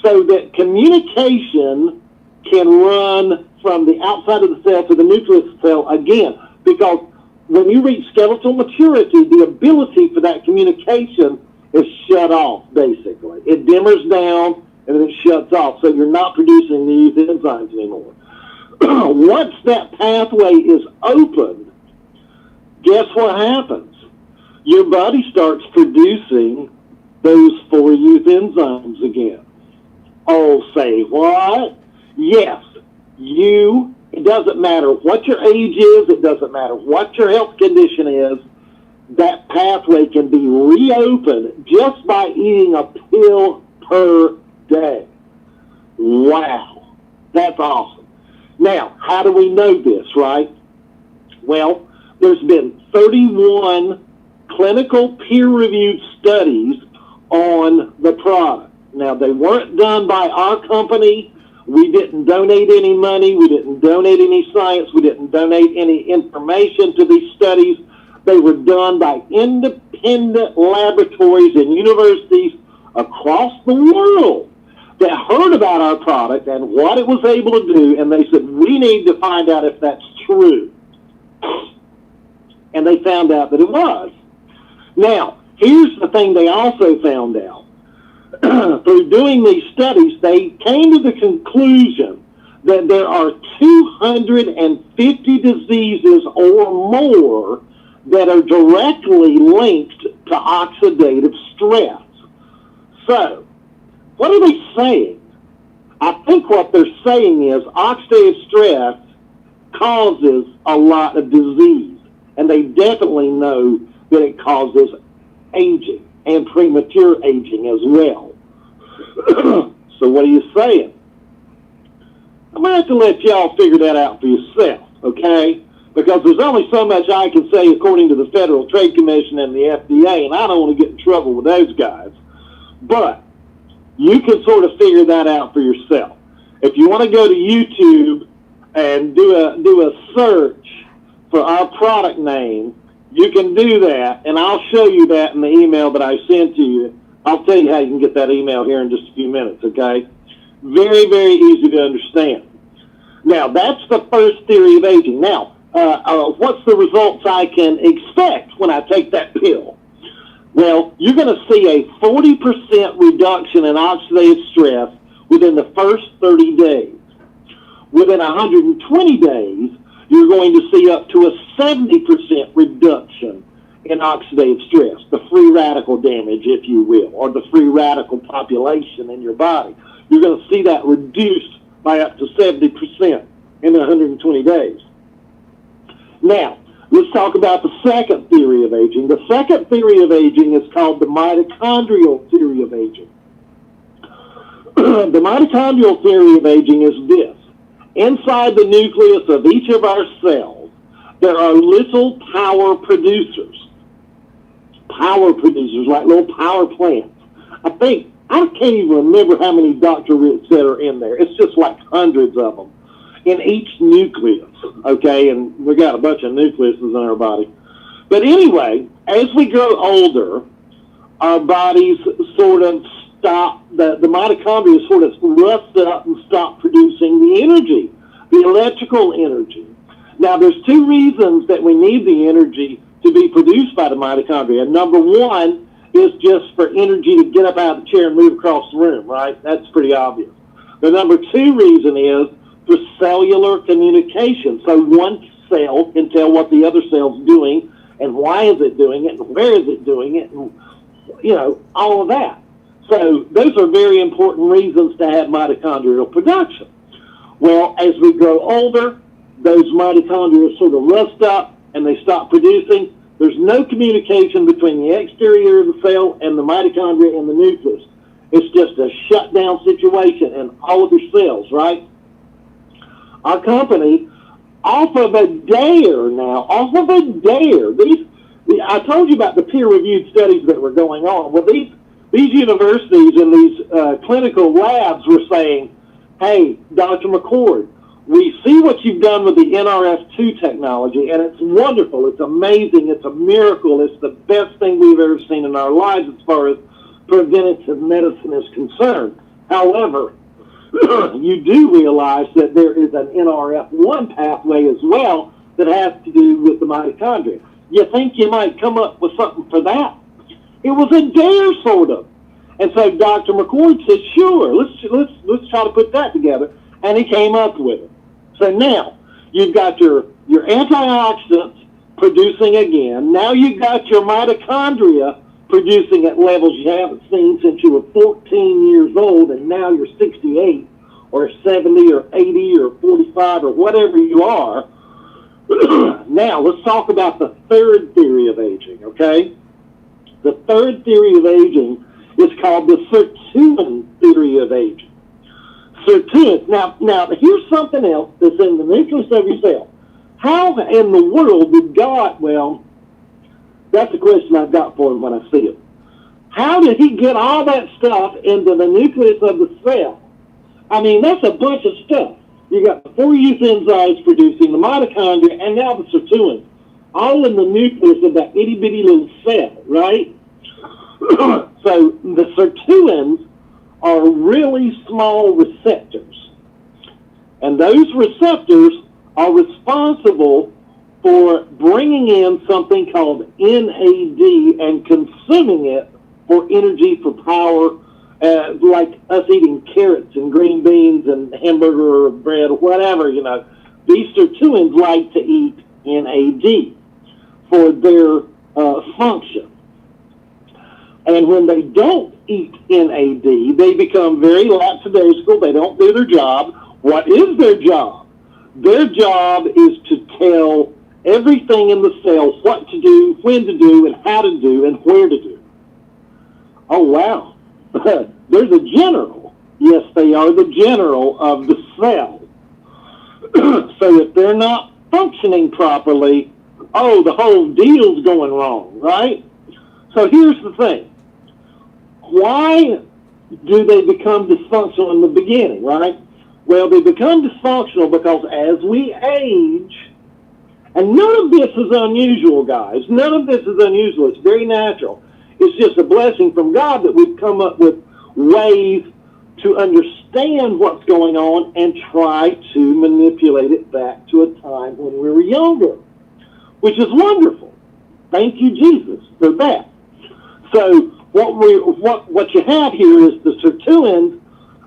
so that communication can run from the outside of the cell to the nucleus of the cell again. Because when you reach skeletal maturity, the ability for that communication is shut off, basically. It dimmers down and then it shuts off, so you're not producing these enzymes anymore. Once that pathway is opened, guess what happens? Your body starts producing those 4-use enzymes again. Oh, say what? Yes, it doesn't matter what your age is, it doesn't matter what your health condition is, that pathway can be reopened just by eating a pill per day. Wow, that's awesome. Now, how do we know this, right? Well, there's been 31 clinical peer-reviewed studies on the product. Now, they weren't done by our company. We didn't donate any money. We didn't donate any science. We didn't donate any information to these studies. They were done by independent laboratories and universities across the world that heard about our product and what it was able to do, and they said, we need to find out if that's true. And they found out that it was. Now, here's the thing they also found out. Through doing these studies, they came to the conclusion that there are 250 diseases or more that are directly linked to oxidative stress. So, what are they saying? I think what they're saying is oxidative stress causes a lot of disease, and they definitely know that it causes aging and premature aging as well. So what are you saying? I'm going to have to let y'all figure that out for yourself, okay? Because there's only so much I can say according to the Federal Trade Commission and the FDA, and I don't want to get in trouble with those guys. But you can sort of figure that out for yourself. If you want to go to YouTube and do a search for our product name, you can do that, and I'll show you that in the email that I sent to you. I'll tell you how you can get that email here in just a few minutes, okay? Very, very easy to understand. Now, that's the first theory of aging. Now, what's the results I can expect when I take that pill? Well, you're going to see a 40% reduction in oxidative stress within the first 30 days. Within 120 days, you're going to see up to a 70% reduction in oxidative stress, the free radical damage, if you will, or the free radical population in your body. You're going to see that reduced by up to 70% in 120 days. Now, let's talk about the second theory of aging. The second theory of aging is called the mitochondrial theory of aging. The mitochondrial theory of aging is this. Inside the nucleus of each of our cells, there are little power producers. Power producers, like little power plants. I can't even remember how many doctorates that are in there. It's just like hundreds of them in each nucleus, okay? And we got a bunch of nucleuses in our body. But anyway, as we grow older, our bodies sort of stop, the mitochondria sort of rust up and stop producing the energy, the electrical energy. Now, there's two reasons that we need the energy to be produced by the mitochondria. Number one is just for energy to get up out of the chair and move across the room, right? That's pretty obvious. The number two reason is for cellular communication. So one cell can tell what the other cell's doing and why is it doing it and where is it doing it and, you know, all of that. So those are very important reasons to have mitochondrial production. Well, as we grow older, those mitochondria sort of rust up and they stop producing. There's no communication between the exterior of the cell and the mitochondria in the nucleus. It's just a shutdown situation in all of your cells, right? Our company, off of a dare, I told you about the peer-reviewed studies that were going on. Well, these universities and these clinical labs were saying, hey, Dr. McCord, we see what you've done with the NRF2 technology, and it's wonderful. It's amazing. It's a miracle. It's the best thing we've ever seen in our lives as far as preventative medicine is concerned. However, you do realize that there is an NRF1 pathway as well that has to do with the mitochondria. You think you might come up with something for that? It was a dare, sort of. And so Dr. McCord said, sure, let's try to put that together. And he came up with it. So now you've got your antioxidants producing again. Now you've got your mitochondria producing at levels you haven't seen since you were 14 years old, and now you're 68 or 70 or 80 or 45 or whatever you are. Now let's talk about the third theory theory of aging, okay? The third theory of aging is called the sirtuin theory of aging. Sirtuins. Now, here's something else that's in the nucleus of your cell. How in the world did God, well, that's a question I've got for him when I see him. How did he get all that stuff into the nucleus of the cell? I mean, that's a bunch of stuff. You got the 4 use enzymes producing the mitochondria and now the sirtuins, all in the nucleus of that itty bitty little cell, right? So the sirtuins are really small receptors. And those receptors are responsible for bringing in something called NAD and consuming it for energy, for power, like us eating carrots and green beans and hamburger or bread or whatever, you know. These sirtuins like to eat NAD for their function. And when they don't eat NAD, they become very lackadaisical. They don't do their job. What is their job? Their job is to tell everything in the cell what to do, when to do, and how to do, and where to do. Oh, wow. There's a general. Yes, they are the general of the cell. So if they're not functioning properly, oh, the whole deal's going wrong, right? So here's the thing. Why do they become dysfunctional in the beginning, right? Well, they become dysfunctional because as we age, and none of this is unusual, guys. None of this is unusual. It's very natural. It's just a blessing from God that we've come up with ways to understand what's going on and try to manipulate it back to a time when we were younger, which is wonderful. Thank you, Jesus, for that. So what you have here is the sirtuins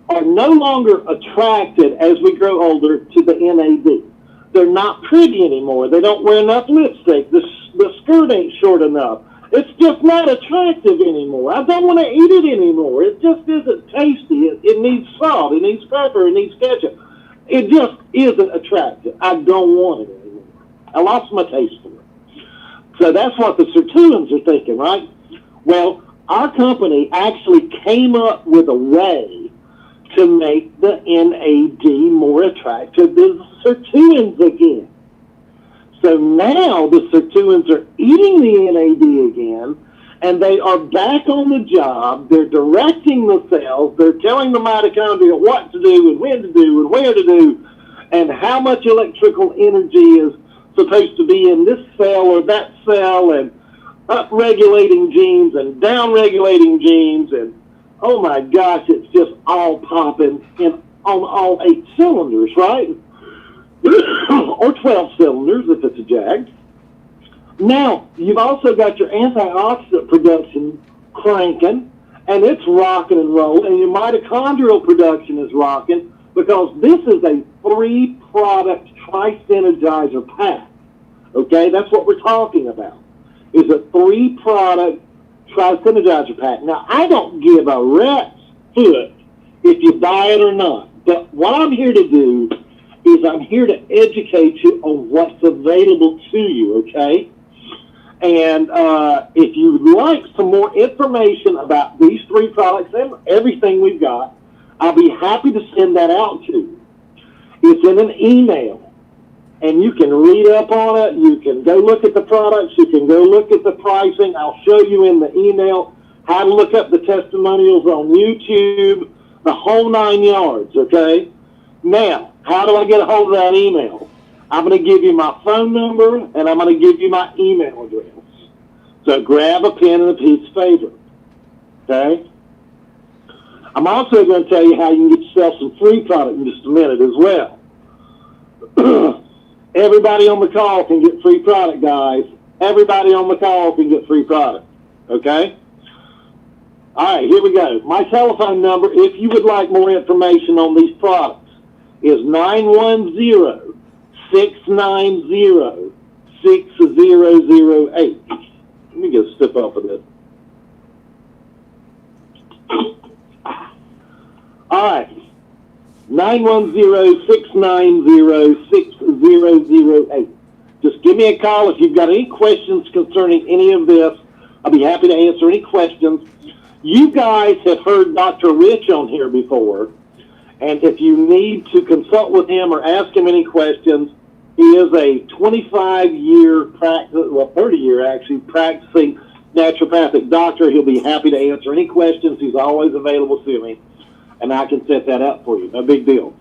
are no longer attracted as we grow older to the NAD. They're not pretty anymore. They don't wear enough lipstick. The skirt ain't short enough. It's just not attractive anymore. I don't want to eat it anymore. It just isn't tasty. It needs salt. It needs pepper. It needs ketchup. It just isn't attractive. I don't want it anymore. I lost my taste for it. So that's what the sirtuins are thinking, right? Well, our company actually came up with a way to make the NAD more attractive to the sirtuins again. So now the sirtuins are eating the NAD again, and they are back on the job. They're directing the cells. They're telling the mitochondria what to do and when to do and where to do and how much electrical energy is supposed to be in this cell or that cell, and up-regulating genes and down-regulating genes, and oh my gosh, it's just all popping on all 8 cylinders, right? Or 12 cylinders if it's a Jag. Now, you've also got your antioxidant production cranking, and it's rocking and rolling, and your mitochondrial production is rocking, because this is a 3-product tri-synergizer pack. Okay, that's what we're talking about, is a 3-product tri-synergizer pack. Now, I don't give a rat's foot if you buy it or not, but what I'm here to do is I'm here to educate you on what's available to you, okay? And if you would like some more information about these 3 products and everything we've got, I'll be happy to send that out to you. It's in an email, and you can read up on it. You can go look at the products. You can go look at the pricing. I'll show you in the email how to look up the testimonials on YouTube, the whole 9 yards, okay? Now, how do I get a hold of that email? I'm going to give you my phone number, and I'm going to give you my email address. So grab a pen and a piece of paper, okay? I'm also going to tell you how you can get yourself some free product in just a minute as well. Everybody on the call can get free product, guys. Everybody on the call can get free product, okay? All right, here we go. My telephone number, if you would like more information on these products, is 910-690-6008. Let me get a sip off of this. All right, 910-690-6008. Just give give me a call if you've got any questions concerning any of this. I'll be happy to answer any questions. You guys have heard Dr. Rich on here before, and if you need to consult with him or ask him any questions, he is a 25-year practice, well, 30-year actually, practicing naturopathic doctor. He'll be happy to answer any questions. He's always available to me, and I can set that up for you. No big deal.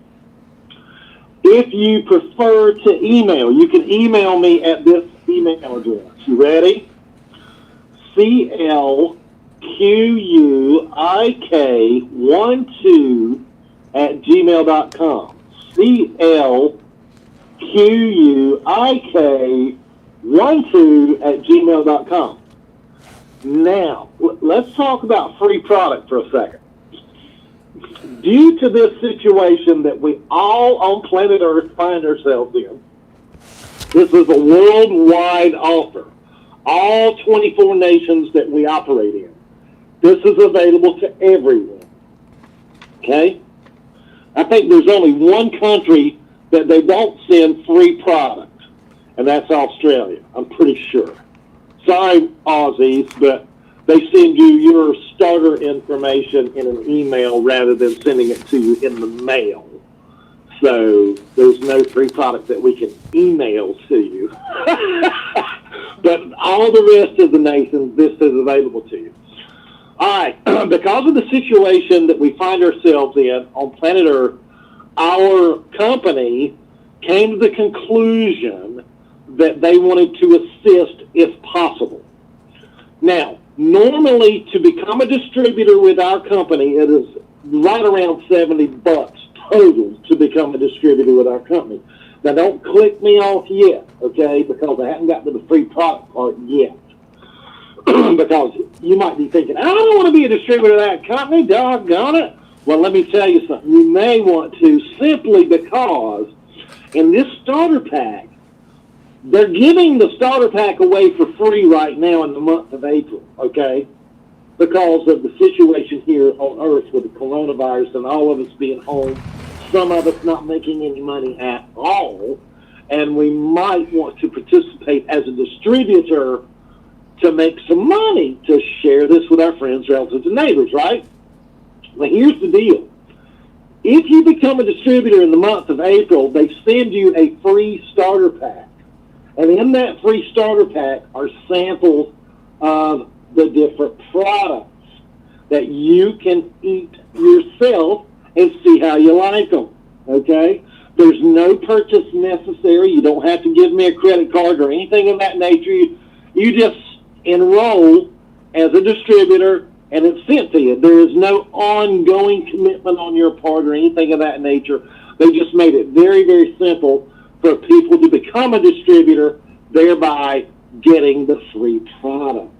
If you prefer to email, you can email me at this email address. You ready? CLQUIK12@gmail.com. CLQUIK12@gmail.com. Now, let's talk about free product for a second. Due to this situation that we all on planet Earth find ourselves in, this is a worldwide offer. All 24 nations that we operate in. This is available to everyone. Okay? I think there's only one country that they don't send free product, and that's Australia. I'm pretty sure. Sorry, Aussies, but they send you your starter information in an email rather than sending it to you in the mail. So there's no free product that we can email to you. But all the rest of the nations, this is available to you. All right, because of the situation that we find ourselves in on planet Earth, our company came to the conclusion that they wanted to assist if possible. Now, normally to become a distributor with our company, it is right around $70 total to become a distributor with our company. Now, don't click me off yet, okay, because I haven't gotten to the free product part yet. Because you might be thinking, I don't want to be a distributor of that company, doggone it. Well, let me tell you something. You may want to, simply because in this starter pack, they're giving the starter pack away for free right now in the month of April, okay, because of the situation here on Earth with the coronavirus and all of us being home, some of us not making any money at all, and we might want to participate as a distributor to make some money to share this with our friends, relatives, and neighbors, right? Well, here's the deal. If you become a distributor in the month of April, they send you a free starter pack. And in that free starter pack are samples of the different products that you can eat yourself and see how you like them, okay? There's no purchase necessary. You don't have to give me a credit card or anything of that nature. You just enroll as a distributor and it's sent to you. There is no ongoing commitment on your part or anything of that nature. They just made it very, very simple for people to become a distributor, thereby getting the free product.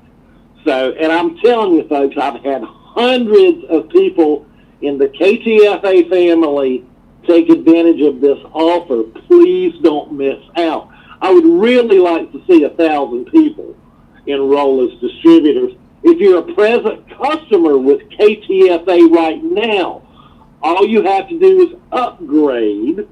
So, and I'm telling you folks, I've had hundreds of people in the KTFA family take advantage of this offer. Please don't miss out. I would really like to see 1,000 people enroll as distributors. If you're a present customer with KTFA right now, all you have to do is upgrade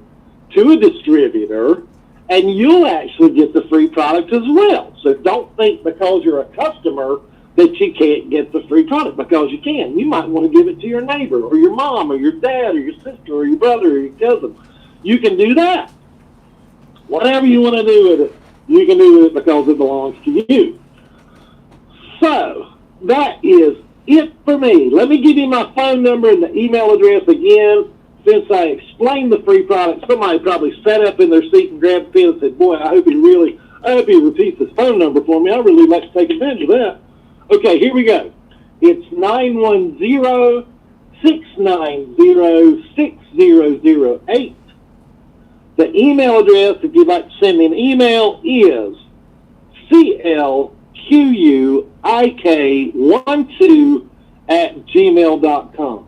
to a distributor, and you'll actually get the free product as well. So don't think because you're a customer that you can't get the free product, because you can. You might want to give it to your neighbor or your mom or your dad or your sister or your brother or your cousin. You can do that. Whatever you want to do with it, you can do with it because it belongs to you. So that is it for me. Let me give you my phone number and the email address again. Since I explained the free product, somebody probably sat up in their seat and grabbed a pen and said, boy, I hope he repeats his phone number for me. I really like to take advantage of that. Okay, here we go. It's 910-690-6008. The email address, if you'd like to send me an email, is CLQUIK12@gmail.com.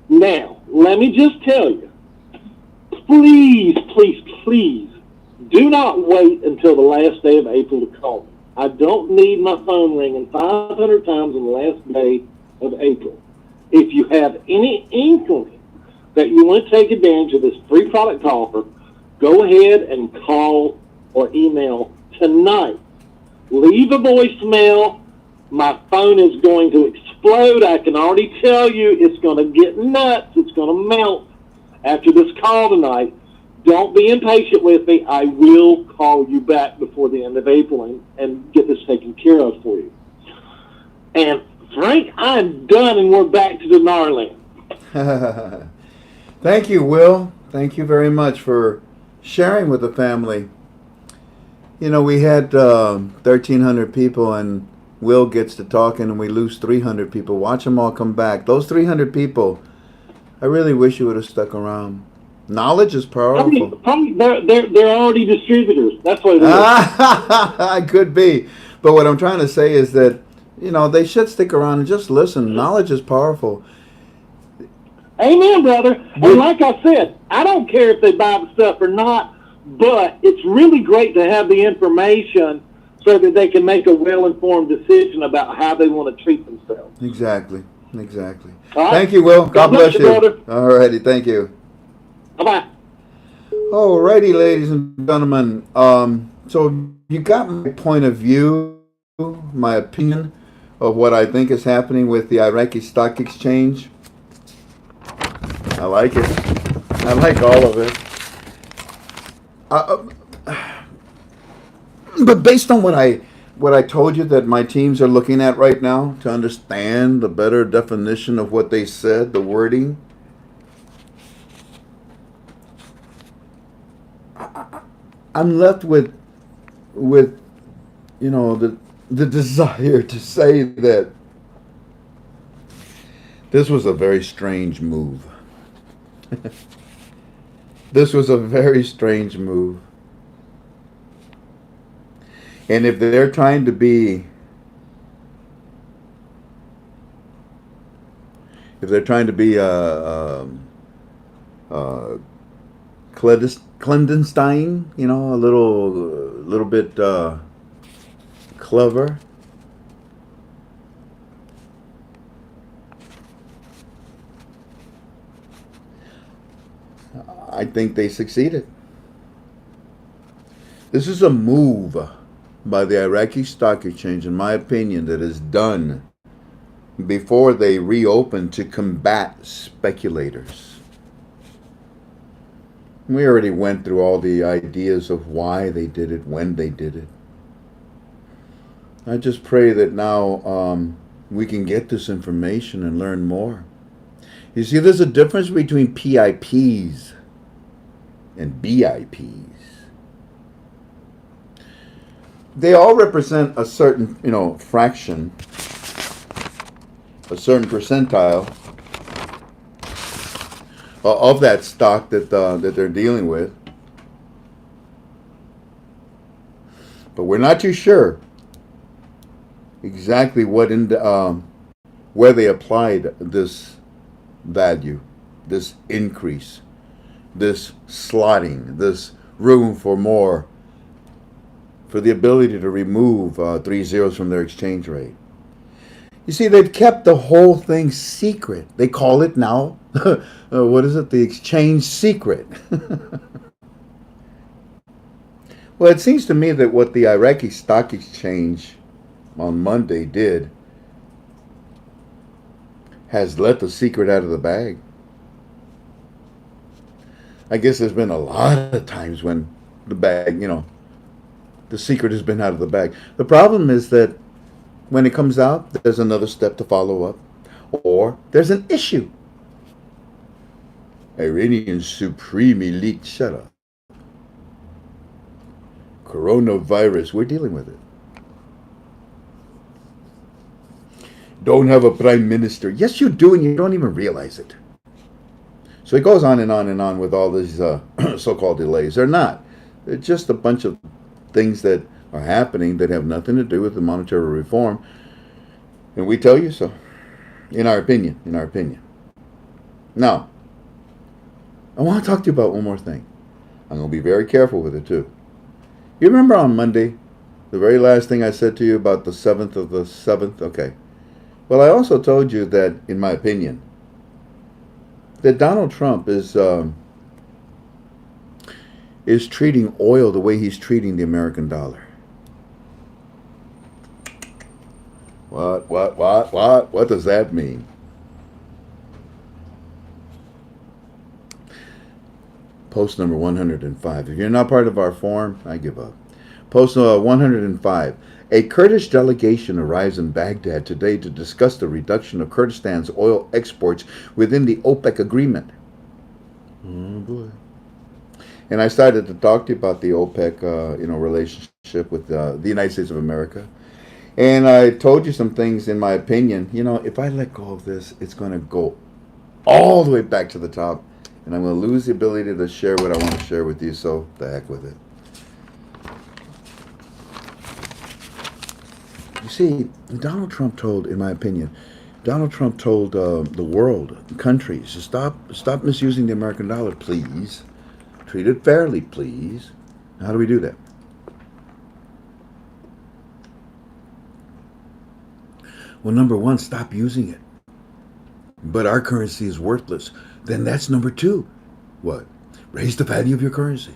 Now, let me just tell you, please, please, please, do not wait until the last day of April to call me. I don't need my phone ringing 500 times on the last day of April. If you have any inkling that you want to take advantage of this free product offer, go ahead and call or email tonight. Leave a voicemail. My phone is going to explode. I can already tell you it's going to get nuts. It's going to melt after this call tonight. Don't be impatient with me. I will call you back before the end of April and get this taken care of for you. And Frank, I'm done, and we're back to the Narland. Thank you, Will. Thank you very much for sharing with the family. You know, we had 1,300 people, and Will gets to talking, and we lose 300 people. Watch them all come back. Those 300 people, I really wish you would have stuck around. Knowledge is powerful. Probably they're already distributors. That's what it is. I could be. But what I'm trying to say is that, you know, they should stick around and just listen. Knowledge is powerful. Amen, brother. And like I said, I don't care if they buy the stuff or not, but it's really great to have the information so that they can make a well-informed decision about how they want to treat themselves. Exactly. Exactly. All right? Thank you, Will. God bless you. Brother. All righty. Thank you. Bye-bye. All righty, ladies and gentlemen. So you got my point of view, my opinion of what I think is happening with the Iraqi stock exchange. I like it. I like all of it. But based on what I told you that my teams are looking at right now to understand the better definition of what they said, the wording, I'm left with you know, the desire to say that this was a very strange move. This was a very strange move. And if they're trying to be clandestine, you know, a little bit clever, I think they succeeded. This is a move by the Iraqi Stock Exchange, in my opinion, that is done before they reopen to combat speculators. We already went through all the ideas of why they did it, when they did it. I just pray that now we can get this information and learn more. You see, there's a difference between PIPs and BIPs. They all represent a certain, you know, fraction, a certain percentile of that stock that they're dealing with. But we're not too sure exactly what where they applied this value, this increase, this slotting, this room for more, for the ability to remove 3 zeros from their exchange rate. You see, they've kept the whole thing secret. They call it now, what is it? The exchange secret. Well, it seems to me that what the Iraqi Stock Exchange on Monday did has let the secret out of the bag. I guess there's been a lot of times when the bag, you know, the secret has been out of the bag. The problem is that when it comes out, there's another step to follow up, or there's an issue. Iranian Supreme Elite, shut up. Coronavirus, we're dealing with it. Don't have a prime minister. Yes, you do, and you don't even realize it. So it goes on and on and on with all these so-called delays. They're not. They're just a bunch of things that are happening that have nothing to do with the monetary reform. And we tell you so. In our opinion. Now, I want to talk to you about one more thing. I'm going to be very careful with it too. You remember on Monday, the very last thing I said to you about the 7th of the 7th? Okay. Well, I also told you that, in my opinion, that Donald Trump is is treating oil the way he's treating the American dollar. What does that mean? Post number 105. If you're not part of our forum, I give up. Post 105. A Kurdish delegation arrives in Baghdad today to discuss the reduction of Kurdistan's oil exports within the OPEC agreement. Oh boy. And I started to talk to you about the OPEC, relationship with the United States of America. And I told you some things, in my opinion. If I let go of this, it's going to go all the way back to the top. And I'm going to lose the ability to share what I want to share with you. So, the heck with it. You see, Donald Trump told, in my opinion, the world, countries, to stop misusing the American dollar, please. Treat it fairly, please. How do we do that? Well, number one, stop using it. But our currency is worthless. Then that's number two. What? Raise the value of your currency.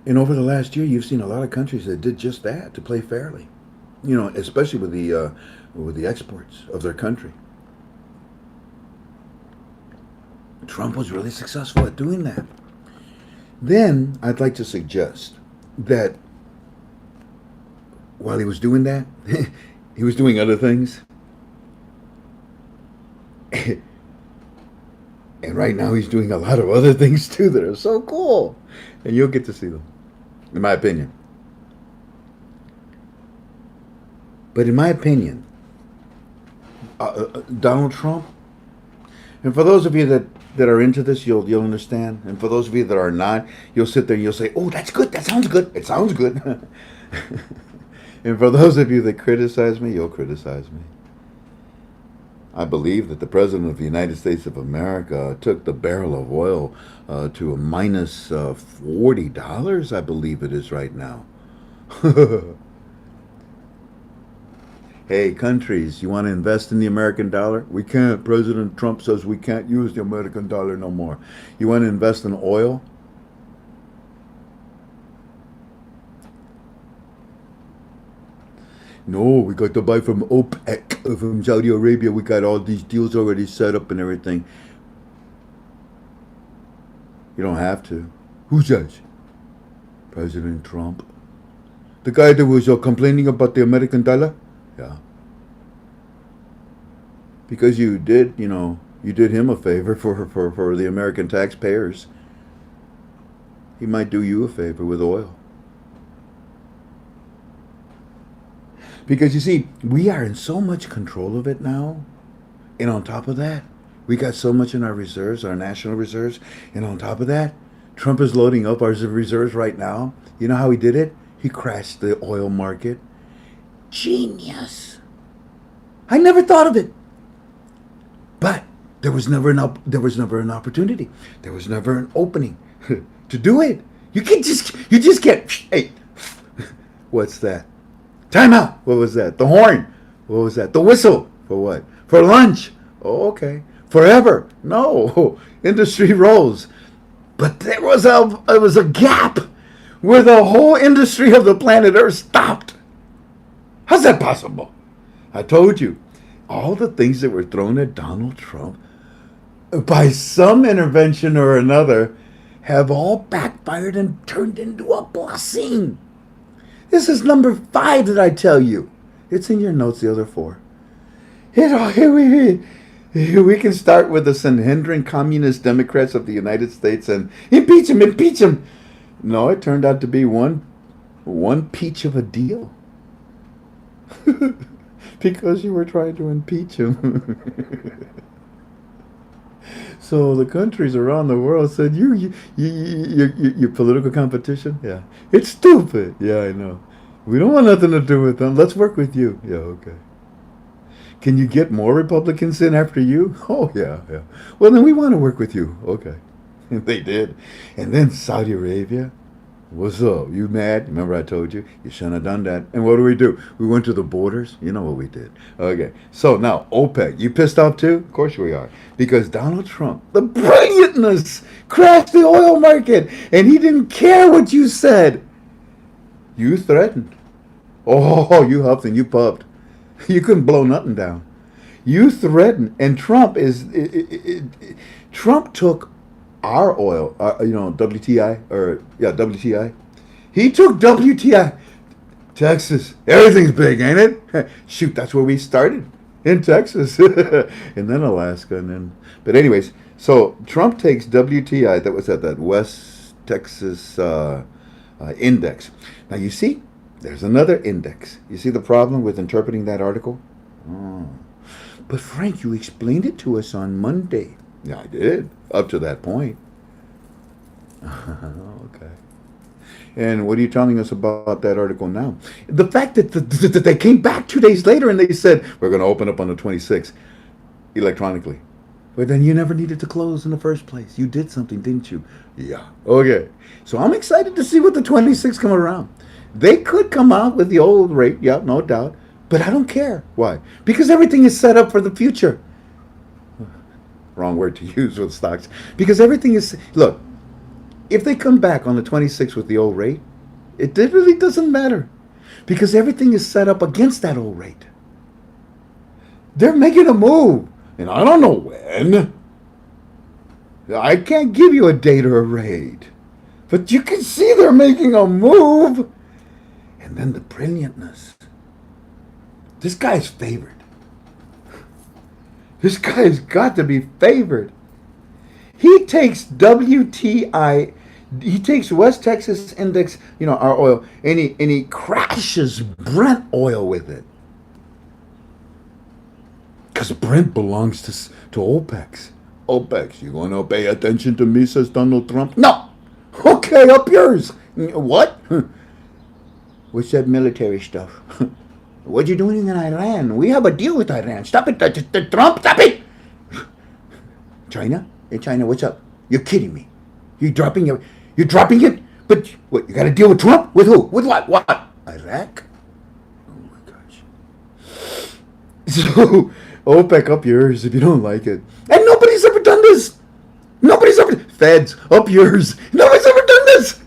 And over the last year, you've seen a lot of countries that did just that, to play fairly. Especially with the exports of their country. Trump was really successful at doing that. Then I'd like to suggest that while he was doing that, he was doing other things. And right now he's doing a lot of other things too that are so cool. And you'll get to see them, in my opinion. But in my opinion, Donald Trump, and for those of you that are into this, you'll understand. And for those of you that are not, you'll sit there and you'll say, oh, that's good. That sounds good. It sounds good. And for those of you that criticize me, you'll criticize me. I believe that the President of the United States of America took the barrel of oil to a minus $40, I believe it is right now. Hey, countries, you want to invest in the American dollar? We can't. President Trump says we can't use the American dollar no more. You want to invest in oil? No, we got to buy from OPEC, from Saudi Arabia. We got all these deals already set up and everything. You don't have to. Who says? President Trump. The guy that was complaining about the American dollar? Yeah. Because you did him a favor for the American taxpayers. He might do you a favor with oil. Because you see, we are in so much control of it now. And on top of that, we got so much in our reserves, our national reserves. And on top of that, Trump is loading up our reserves right now. You know how he did it? He crashed the oil market. Genius. I never thought of it. But there was never an opportunity. There was never an opening to do it. You just can't. Hey, what's that? Time out. What was that? The horn. What was that? The whistle. For what? For lunch. Oh, okay. Forever. No. Industry rolls. But there was a gap where the whole industry of the planet Earth stopped. How's that possible? I told you. All the things that were thrown at Donald Trump, by some intervention or another, have all backfired and turned into a blessing. This is number 5 that I tell you. It's in your notes, the other 4. Here we can start with the Sanhedrin Communist Democrats of the United States and impeach him. No, it turned out to be one peach of a deal. Because you were trying to impeach him. So the countries around the world said, your political competition? Yeah. It's stupid. Yeah, I know. We don't want nothing to do with them. Let's work with you. Yeah, okay. Can you get more Republicans in after you? Oh, yeah. Well, then we want to work with you. Okay. And they did. And then Saudi Arabia. What's up? You mad? Remember I told you? You shouldn't have done that. And what do? We went to the borders. You know what we did. Okay. So now, OPEC. You pissed off too? Of course we are. Because Donald Trump, the brilliantness, crashed the oil market. And he didn't care what you said. You threatened. Oh, you huffed and you puffed. You couldn't blow nothing down. You threatened. And Trump Trump took our oil, WTI. He took WTI. Texas, everything's big, ain't it? Shoot, that's where we started, in Texas, and then Alaska, but anyways, so Trump takes WTI, that was at that West Texas index. Now you see, there's another index. You see the problem with interpreting that article? Oh. But Frank, you explained it to us on Monday. Yeah, I did, up to that point. Okay. And what are you telling us about that article now? The fact that they came back 2 days later and they said, we're going to open up on the 26th electronically. But then you never needed to close in the first place. You did something, didn't you? Yeah. Okay. So I'm excited to see what the 26th come around. They could come out with the old rate, yeah, no doubt. But I don't care. Why? Because everything is set up for the future. Wrong word to use with stocks. Because everything is... Look, if they come back on the 26th with the old rate, it really doesn't matter. Because everything is set up against that old rate. They're making a move. And I don't know when. I can't give you a date or a rate. But you can see they're making a move. And then the brilliantness. This guy's favored. This guy has got to be favored. He takes WTI, he takes West Texas Index, our oil, and he crashes Brent oil with it. Because Brent belongs to OPEC. OPEC, you going to pay attention to me, says Donald Trump? No. Okay, up yours. What? What's that military stuff? What you doing in Iran? We have a deal with Iran. Stop it, Trump, stop it! China? Hey, China, what's up? You're kidding me. You're dropping it? But, what, you got a deal with Trump? With who? With what? What? Iraq? Oh, my gosh. So, OPEC, up yours if you don't like it. And nobody's ever done this. Feds, up yours. Nobody's ever done this.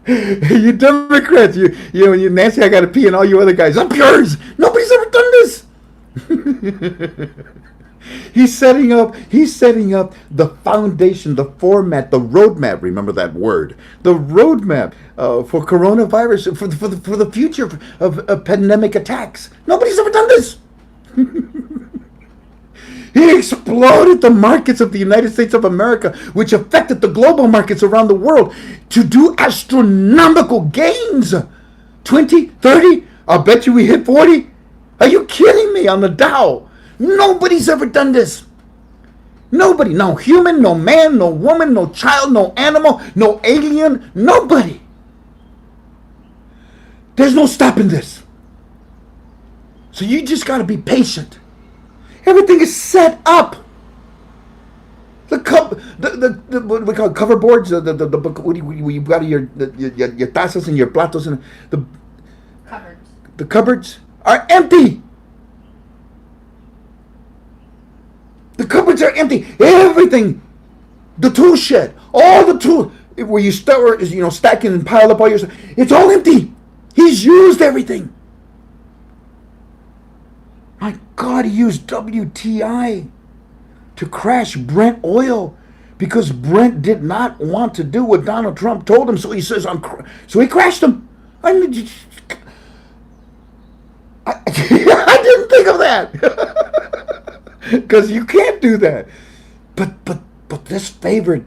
You Democrats, you Nancy, I gotta pee, and all you other guys, up yours. Nobody's ever done this. He's setting up the foundation, the format, the roadmap. Remember that word, the roadmap for coronavirus, for the future of pandemic attacks. Nobody's ever done this. He exploded the markets of the United States of America, which affected the global markets around the world, to do astronomical gains. 20, 30, I'll bet you we hit 40. Are you kidding me, on the Dow? Nobody's ever done this. Nobody. No human, no man, no woman, no child, no animal, no alien, nobody. There's no stopping this. So you just got to be patient. Everything is set up. The what we call cover boards. You got your tazas and your platos and Cupboards. the cupboards are empty. The cupboards are empty. Everything, the tool shed, all the tool where you start, stacking and pile up all your stuff. It's all empty. He's used everything. My God, he used WTI to crash Brent oil because Brent did not want to do what Donald Trump told him. So he says, so he crashed him. I didn't think of that because you can't do that. But this favored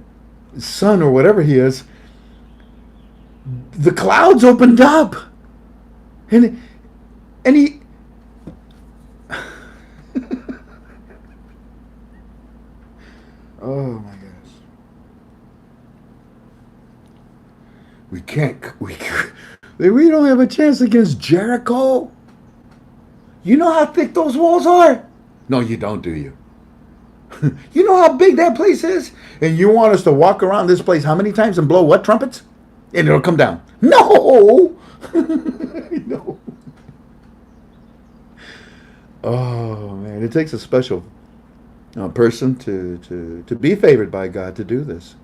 son or whatever he is, the clouds opened up, and he. Oh my gosh. We don't have a chance against Jericho. You know how thick those walls are? No, you don't, do you? You know how big that place is? And you want us to walk around this place how many times and blow what trumpets? And it'll come down. No! No. Oh, man. It takes a special person to be favored by God to do this.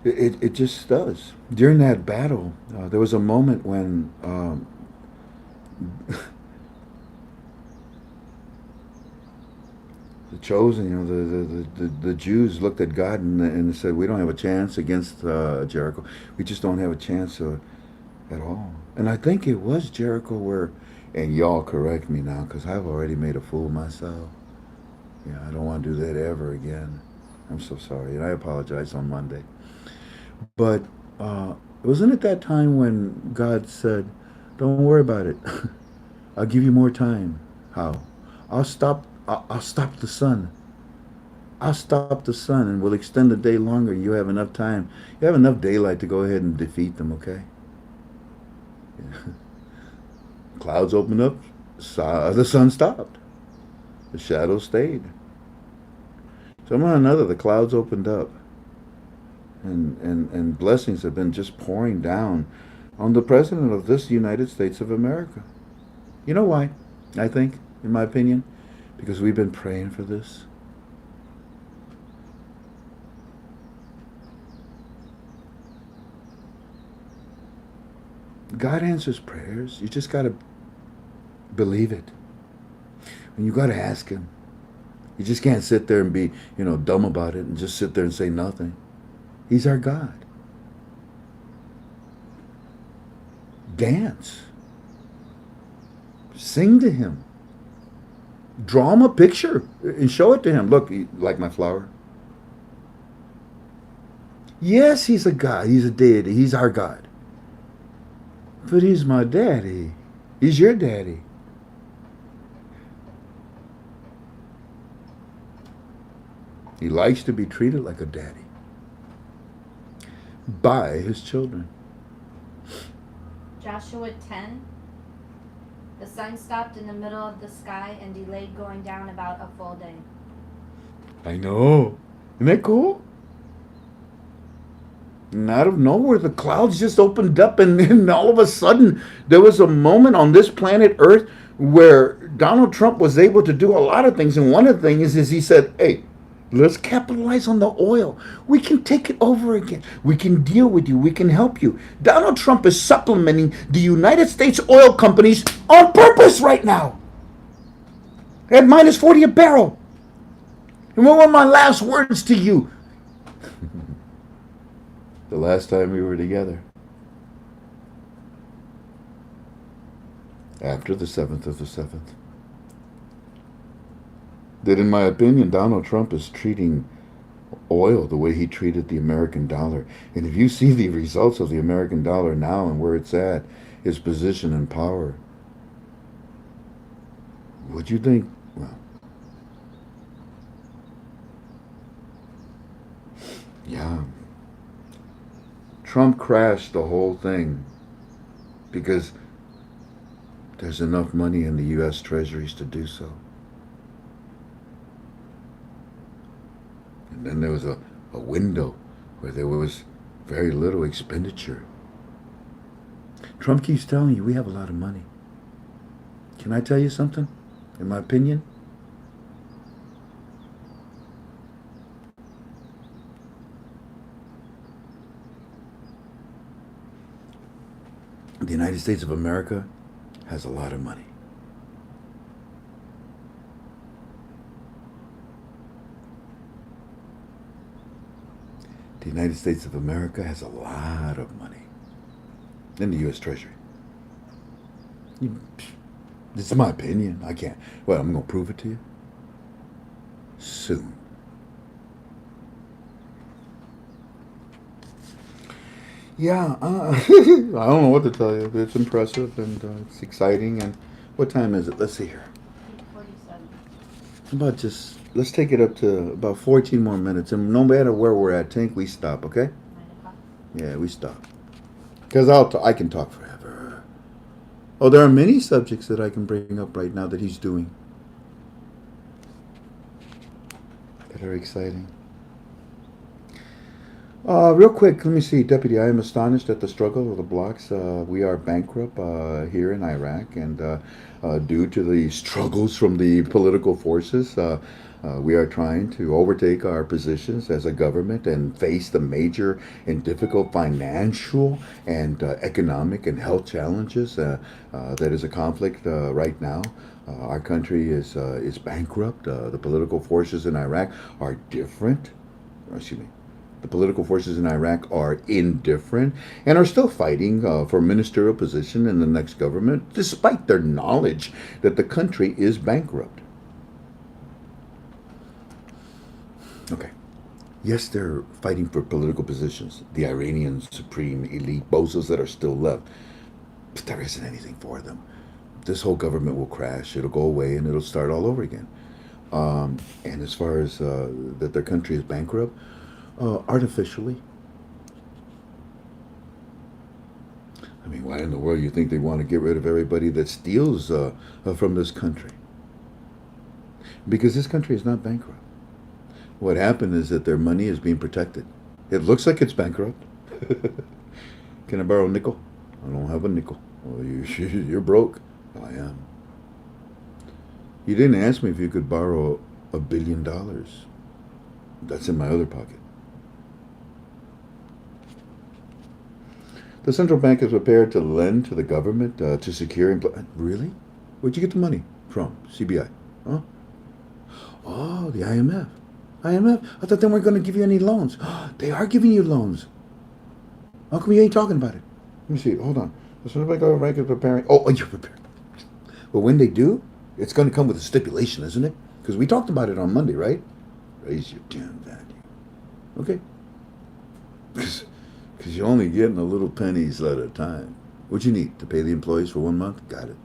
It just does. During that battle, there was a moment when the chosen, the Jews looked at God and said, "We don't have a chance against Jericho. We just don't have a chance at all." And I think it was Jericho where, and y'all correct me now because I've already made a fool of myself. Yeah, I don't want to do that ever again. I'm so sorry, and I apologize on Monday. But wasn't it that time when God said, "Don't worry about it. I'll give you more time." How? I'll stop the sun. I'll stop the sun, and we'll extend the day longer. You have enough time. You have enough daylight to go ahead and defeat them. Okay? Yeah. Clouds opened up. The sun stopped. The shadows stayed. Somehow or another, the clouds opened up. And blessings have been just pouring down on the president of this United States of America. You know why? I think, in my opinion, because we've been praying for this. God answers prayers. You just got to believe it. And you got to ask him. You just can't sit there and be, dumb about it and just sit there and say nothing. He's our God. Dance. Sing to him. Draw him a picture and show it to him. Look, you like my flower? Yes, he's a God. He's a deity. He's our God. But he's my daddy. He's your daddy. He likes to be treated like a daddy by his children. Joshua 10. The sun stopped in the middle of the sky and delayed going down about a full day. I know. Isn't that cool? And out of nowhere, the clouds just opened up, and then all of a sudden, there was a moment on this planet Earth where Donald Trump was able to do a lot of things. And one of the things is he said, "Hey, let's capitalize on the oil. We can take it over again. We can deal with you. We can help you." Donald Trump is supplementing the United States oil companies on purpose right now at minus 40 a barrel. And what were my last words to you? The last time we were together. After the 7th of the 7th. That in my opinion, Donald Trump is treating oil the way he treated the American dollar. And if you see the results of the American dollar now and where it's at, his position and power, what'd you think? Well, yeah. Trump crashed the whole thing because there's enough money in the U.S. treasuries to do so. And then there was a window where there was very little expenditure. Trump keeps telling you we have a lot of money. Can I tell you something? In my opinion, the United States of America has a lot of money. The United States of America has a lot of money in the U.S. Treasury. This is my opinion. I can't. Well, I'm going to prove it to you soon. Yeah, I don't know what to tell you. But it's impressive and it's exciting. And what time is it? Let's see here. 8:47. How about let's take it up to about 14 more minutes. And no matter where we're at, Tink, we stop, okay? 9 o'clock. Yeah, we stop. Because I can talk forever. Oh, there are many subjects that I can bring up right now that he's doing that are exciting. Real quick, let me see, Deputy. I am astonished at the struggle of the blocks. We are bankrupt here in Iraq, and due to the struggles from the political forces, we are trying to overtake our positions as a government and face the major and difficult financial and economic and health challenges that is a conflict right now. Our country is bankrupt. The political forces in Iraq are different. Excuse me. The political forces in Iraq are indifferent and are still fighting for ministerial position in the next government, despite their knowledge that the country is bankrupt. Okay. Yes, they're fighting for political positions, the Iranian supreme elite bozos that are still left, but there isn't anything for them. This whole government will crash, it'll go away, and it'll start all over again. And as far as that their country is bankrupt, artificially. I mean, why in the world do you think they want to get rid of everybody that steals from this country? Because this country is not bankrupt. What happened is that their money is being protected. It looks like it's bankrupt. Can I borrow a nickel? I don't have a nickel. Well, you're broke. I am. You didn't ask me if you could borrow $1 billion. That's in my other pocket. The central bank is prepared to lend to the government to secure Really? Where'd you get the money from? CBI? Huh? Oh, the IMF. IMF? I thought they weren't going to give you any loans. They are giving you loans. How come you ain't talking about it? Let me see. Hold on. The central bank is preparing. Oh, you're prepared. But when they do, it's going to come with a stipulation, isn't it? Because we talked about it on Monday, right? Raise your damn value. Okay? Because you're only getting a little pennies at a time. What you need? To pay the employees for 1 month? Got it.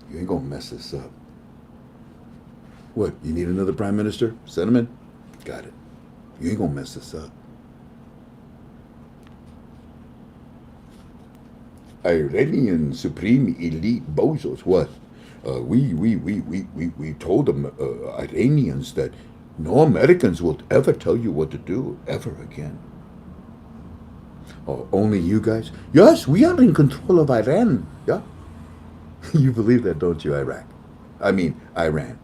You ain't gonna mess this up. What? You need another prime minister? Send him in. Got it. You ain't gonna mess this up. Iranian supreme elite bozos. What? We told them Iranians that no Americans will ever tell you what to do ever again. Oh, only you guys? Yes, we are in control of Iran. Yeah. You believe that, don't you, Iraq? I mean, Iran.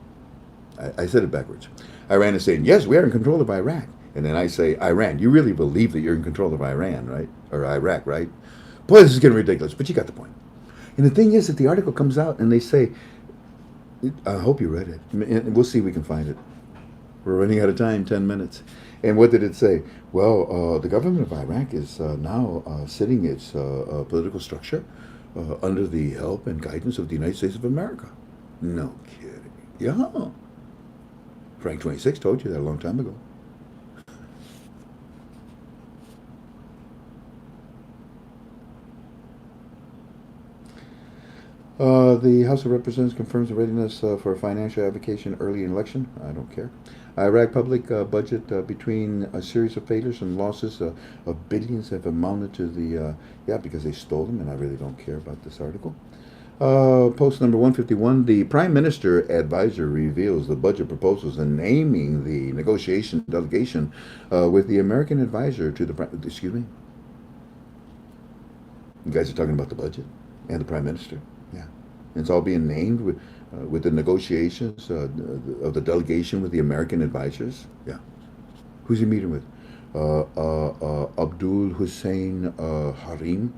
I said it backwards. Iran is saying, yes, we are in control of Iraq. And then I say, Iran. You really believe that you're in control of Iran, right? Or Iraq, right? Boy, this is getting ridiculous, but you got the point. And the thing is that the article comes out and they say, I hope you read it. And we'll see if we can find it. We're running out of time, 10 minutes. And what did it say? Well, the government of Iraq is now sitting its political structure under the help and guidance of the United States of America. No kidding. Yeah. Frank 26 told you that a long time ago. The House of Representatives confirms the readiness for a financial avocation early in election. I don't care. Iraq public budget between a series of failures and losses of billions have amounted to the, because they stole them, and I really don't care about this article. Post number 151, the Prime Minister advisor reveals the budget proposals and naming the negotiation delegation with the American advisor to the, excuse me? You guys are talking about the budget and the Prime Minister? Yeah. It's all being named with the negotiations of the delegation with the American advisors. Yeah. Who's he meeting with? Abdul Hussein Harim.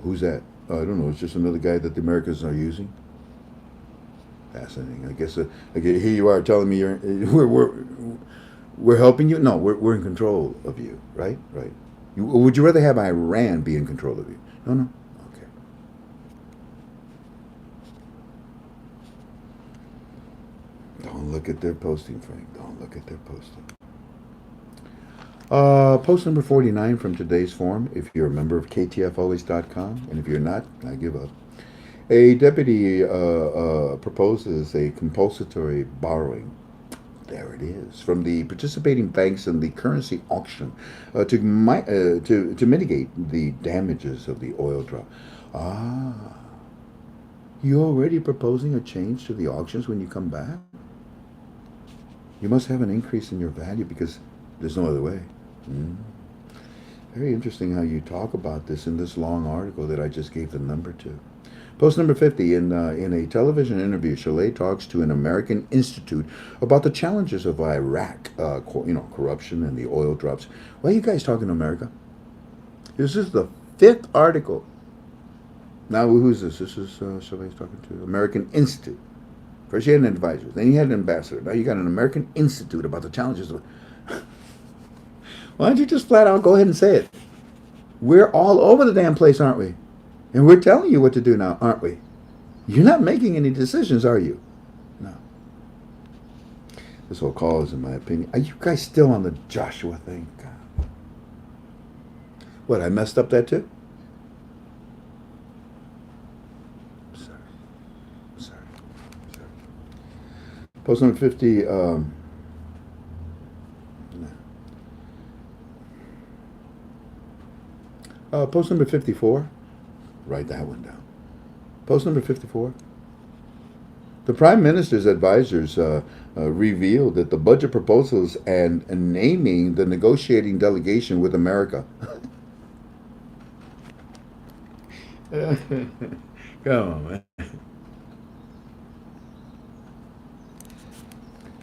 Who's that? I don't know. It's just another guy that the Americans are using. Fascinating. I guess here you are telling me we're helping you. No, we're in control of you. Right. Right. Would you rather have Iran be in control of you? No. Don't look at their posting, Frank. Don't look at their posting. Post number 49 from today's forum. If you're a member of KTFalways.com, and if you're not, I give up. A deputy proposes a compulsory borrowing. There it is. From the participating banks in the currency auction to mitigate the damages of the oil drop. Ah, you already proposing a change to the auctions when you come back? You must have an increase in your value because there's no other way. Very interesting how you talk about this in this long article that I just gave the number to. Post number 50, in a television interview, Chalet talks to an American institute about the challenges of Iraq, corruption and the oil drops. Why are you guys talking to America? This is the 5th article. Now, who's this? This is Chalet's talking to American Institute. First you had an advisor, then you had an ambassador. Now you got an American Institute about the challenges of... Why don't you just flat out go ahead and say it? We're all over the damn place, aren't we? And we're telling you what to do now, aren't we? You're not making any decisions, are you? No. This whole call is, in my opinion... Are you guys still on the Joshua thing? God. What, I messed up that too? Sorry. Post number 50... post number 54... Write that one down. Post number 54. The Prime Minister's advisors revealed that the budget proposals and naming the negotiating delegation with America. Come on, man.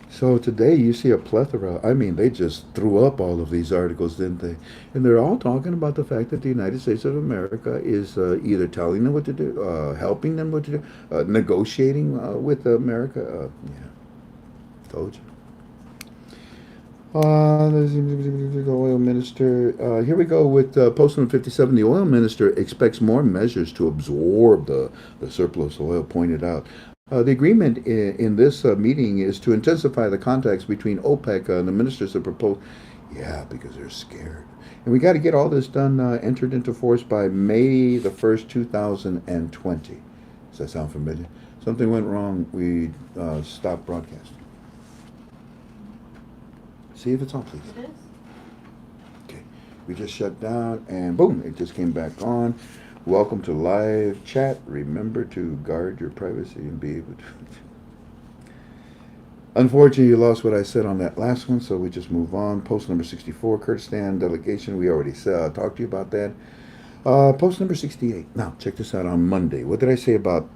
So today you see a plethora. I mean, they just threw up all of these articles, didn't they? And they're all talking about the fact that the United States of America is either telling them what to do, helping them what to do, negotiating with America. Yeah, told you. The oil minister. Here we go with post number 57. The oil minister expects more measures to absorb the surplus oil, pointed out. The agreement in this meeting is to intensify the contacts between OPEC and the ministers that propose. Yeah, because they're scared. And we got to get all this done, entered into force by May the 1st, 2020. Does that sound familiar? Something went wrong. We stopped broadcasting. See if it's on, please. It is. Okay. We just shut down, and boom, it just came back on. Welcome to live chat. Remember to guard your privacy and be able to... Unfortunately, you lost what I said on that last one, so we just move on. Post number 64, Kurdistan delegation. We already talked to you about that. Post number 68. Now, check this out on Monday. What did I say about...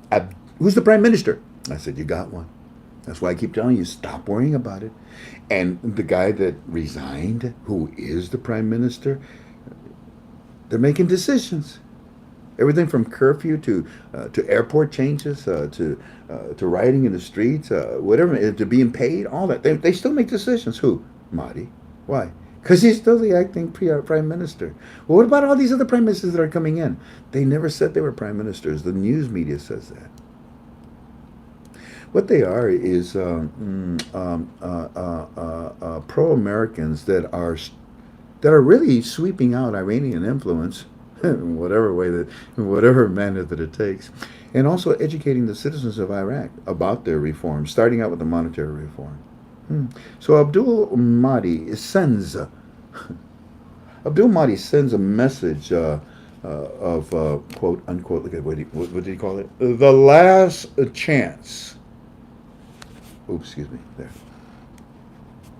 who's the prime minister? I said, you got one. That's why I keep telling you, stop worrying about it. And the guy that resigned, who is the prime minister, they're making decisions. Everything from curfew to airport changes to rioting in the streets, whatever, to being paid, all that. They still make decisions. Who? Mahdi. Why? Because he's still the acting prime minister. Well, what about all these other prime ministers that are coming in? They never said they were prime ministers. The news media says that. What they are is pro-Americans that are really sweeping out Iranian influence in whatever way in whatever manner that it takes, and also educating the citizens of Iraq about their reforms, starting out with the monetary reform. So Abdul Mahdi sends a message of quote unquote. Look at what did he call it? The last chance. Oops, excuse me. There,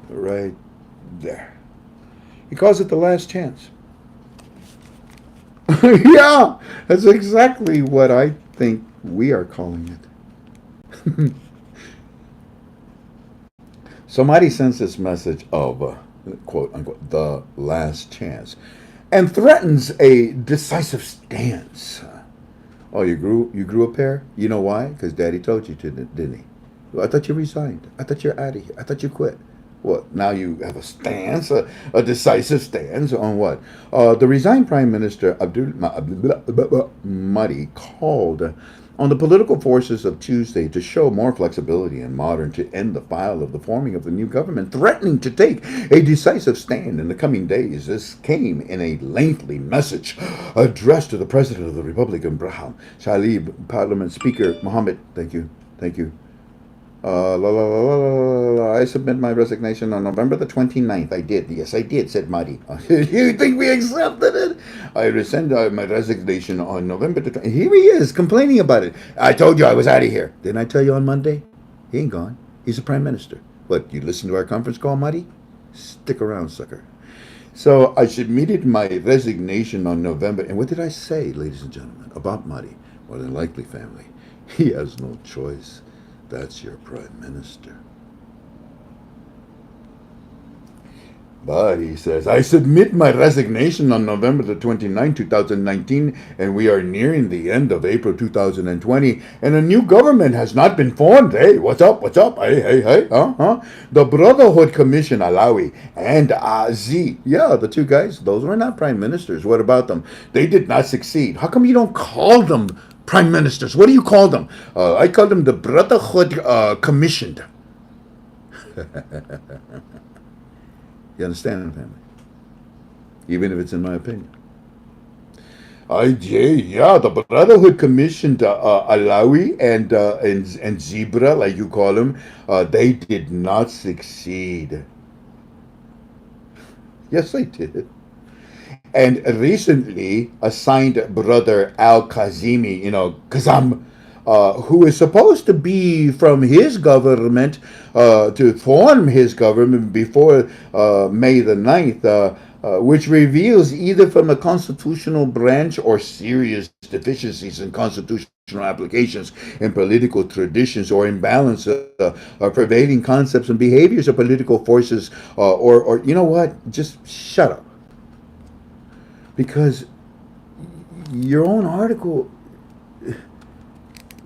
right there. He calls it the last chance. Yeah, that's exactly what I think we are calling it. Somebody sends this message of, quote unquote, the last chance, and threatens a decisive stance. Oh, you grew a pair? You know why? Because Daddy told you to, didn't he? Well, I thought you resigned. I thought you're out of here. I thought you quit. What? Now you have a stance, a decisive stance on what? The resigned Prime Minister Abdul Mahdi called on the political forces of Tuesday to show more flexibility and modern to end the file of the forming of the new government, threatening to take a decisive stand in the coming days. This came in a lengthy message addressed to the President of the Republic, Ibrahim Shalib, Parliament Speaker Mohammed. Thank you. I submit my resignation on November the 29th. I did. Yes, I did, said Marty. You think we accepted it? I rescind my resignation on November the 20th. Here he is, complaining about it. I told you I was out of here. Didn't I tell you on Monday? He ain't gone. He's the prime minister. What, you listened to our conference call, Marty? Stick around, sucker. So I submitted my resignation on November. And what did I say, ladies and gentlemen, about Marty? More than likely, family. He has no choice. That's your prime minister. But he says, I submit my resignation on November the 29th, 2019, and we are nearing the end of April 2020, and a new government has not been formed. Hey, what's up? What's up? Hey, The Brotherhood Commission, Alawi, and Azi. Yeah, the two guys, those were not prime ministers. What about them? They did not succeed. How come you don't call them prime ministers? What do you call them? I call them the Brotherhood Commissioned. You understand, family? Even if it's in my opinion. The Brotherhood commissioned Alawi and Zebra, like you call them. They did not succeed. Yes, they did. And recently assigned brother Al-Kazimi, Kazam, who is supposed to be from his government, to form his government before May the 9th, which reveals either from a constitutional branch or serious deficiencies in constitutional applications in political traditions or imbalance of prevailing concepts and behaviors of political forces, or you know what? Just shut up. Because your own article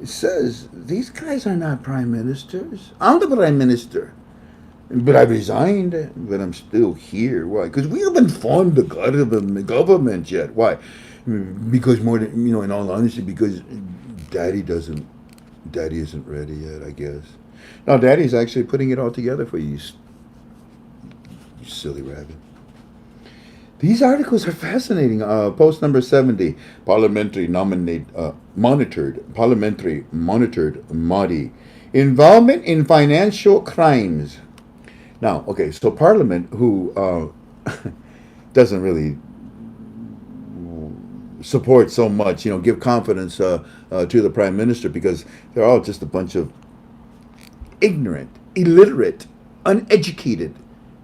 says these guys are not prime ministers. I'm the prime minister. But I resigned, but I'm still here. Why? Because we haven't formed the government yet. Why? Because more than, in all honesty, because Daddy isn't ready yet, I guess. No, Daddy's actually putting it all together for you, you silly rabbit. These articles are fascinating. Post number 70, parliamentary monitored Mahdi. Involvement in financial crimes. Now, okay, so Parliament, who doesn't really support so much, give confidence to the Prime Minister, because they're all just a bunch of ignorant, illiterate, uneducated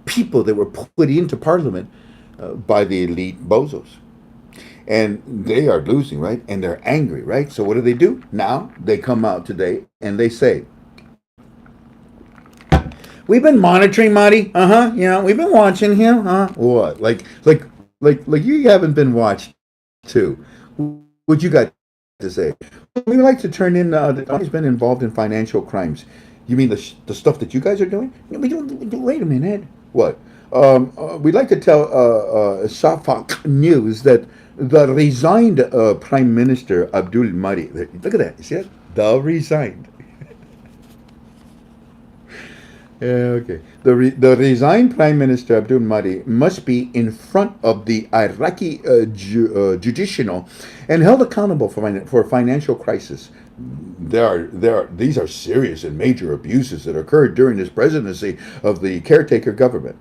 people that were put into Parliament by the elite bozos. And they are losing, right? And they're angry, right? So what do? Now they come out today and they say, we've been monitoring Mahdi. We've been watching him. What? Like you haven't been watched too. What you got to say? We like to turn in that Mahdi's been involved in financial crimes. You mean the stuff that you guys are doing? Wait a minute. What? We'd like to tell Shafaq News that the resigned Prime Minister Abdul Mahdi. Look at that. You see that? The resigned. Okay. The resigned Prime Minister Abdul Mahdi must be in front of the Iraqi judicial and held accountable for financial crisis. These are serious and major abuses that occurred during this presidency of the caretaker government.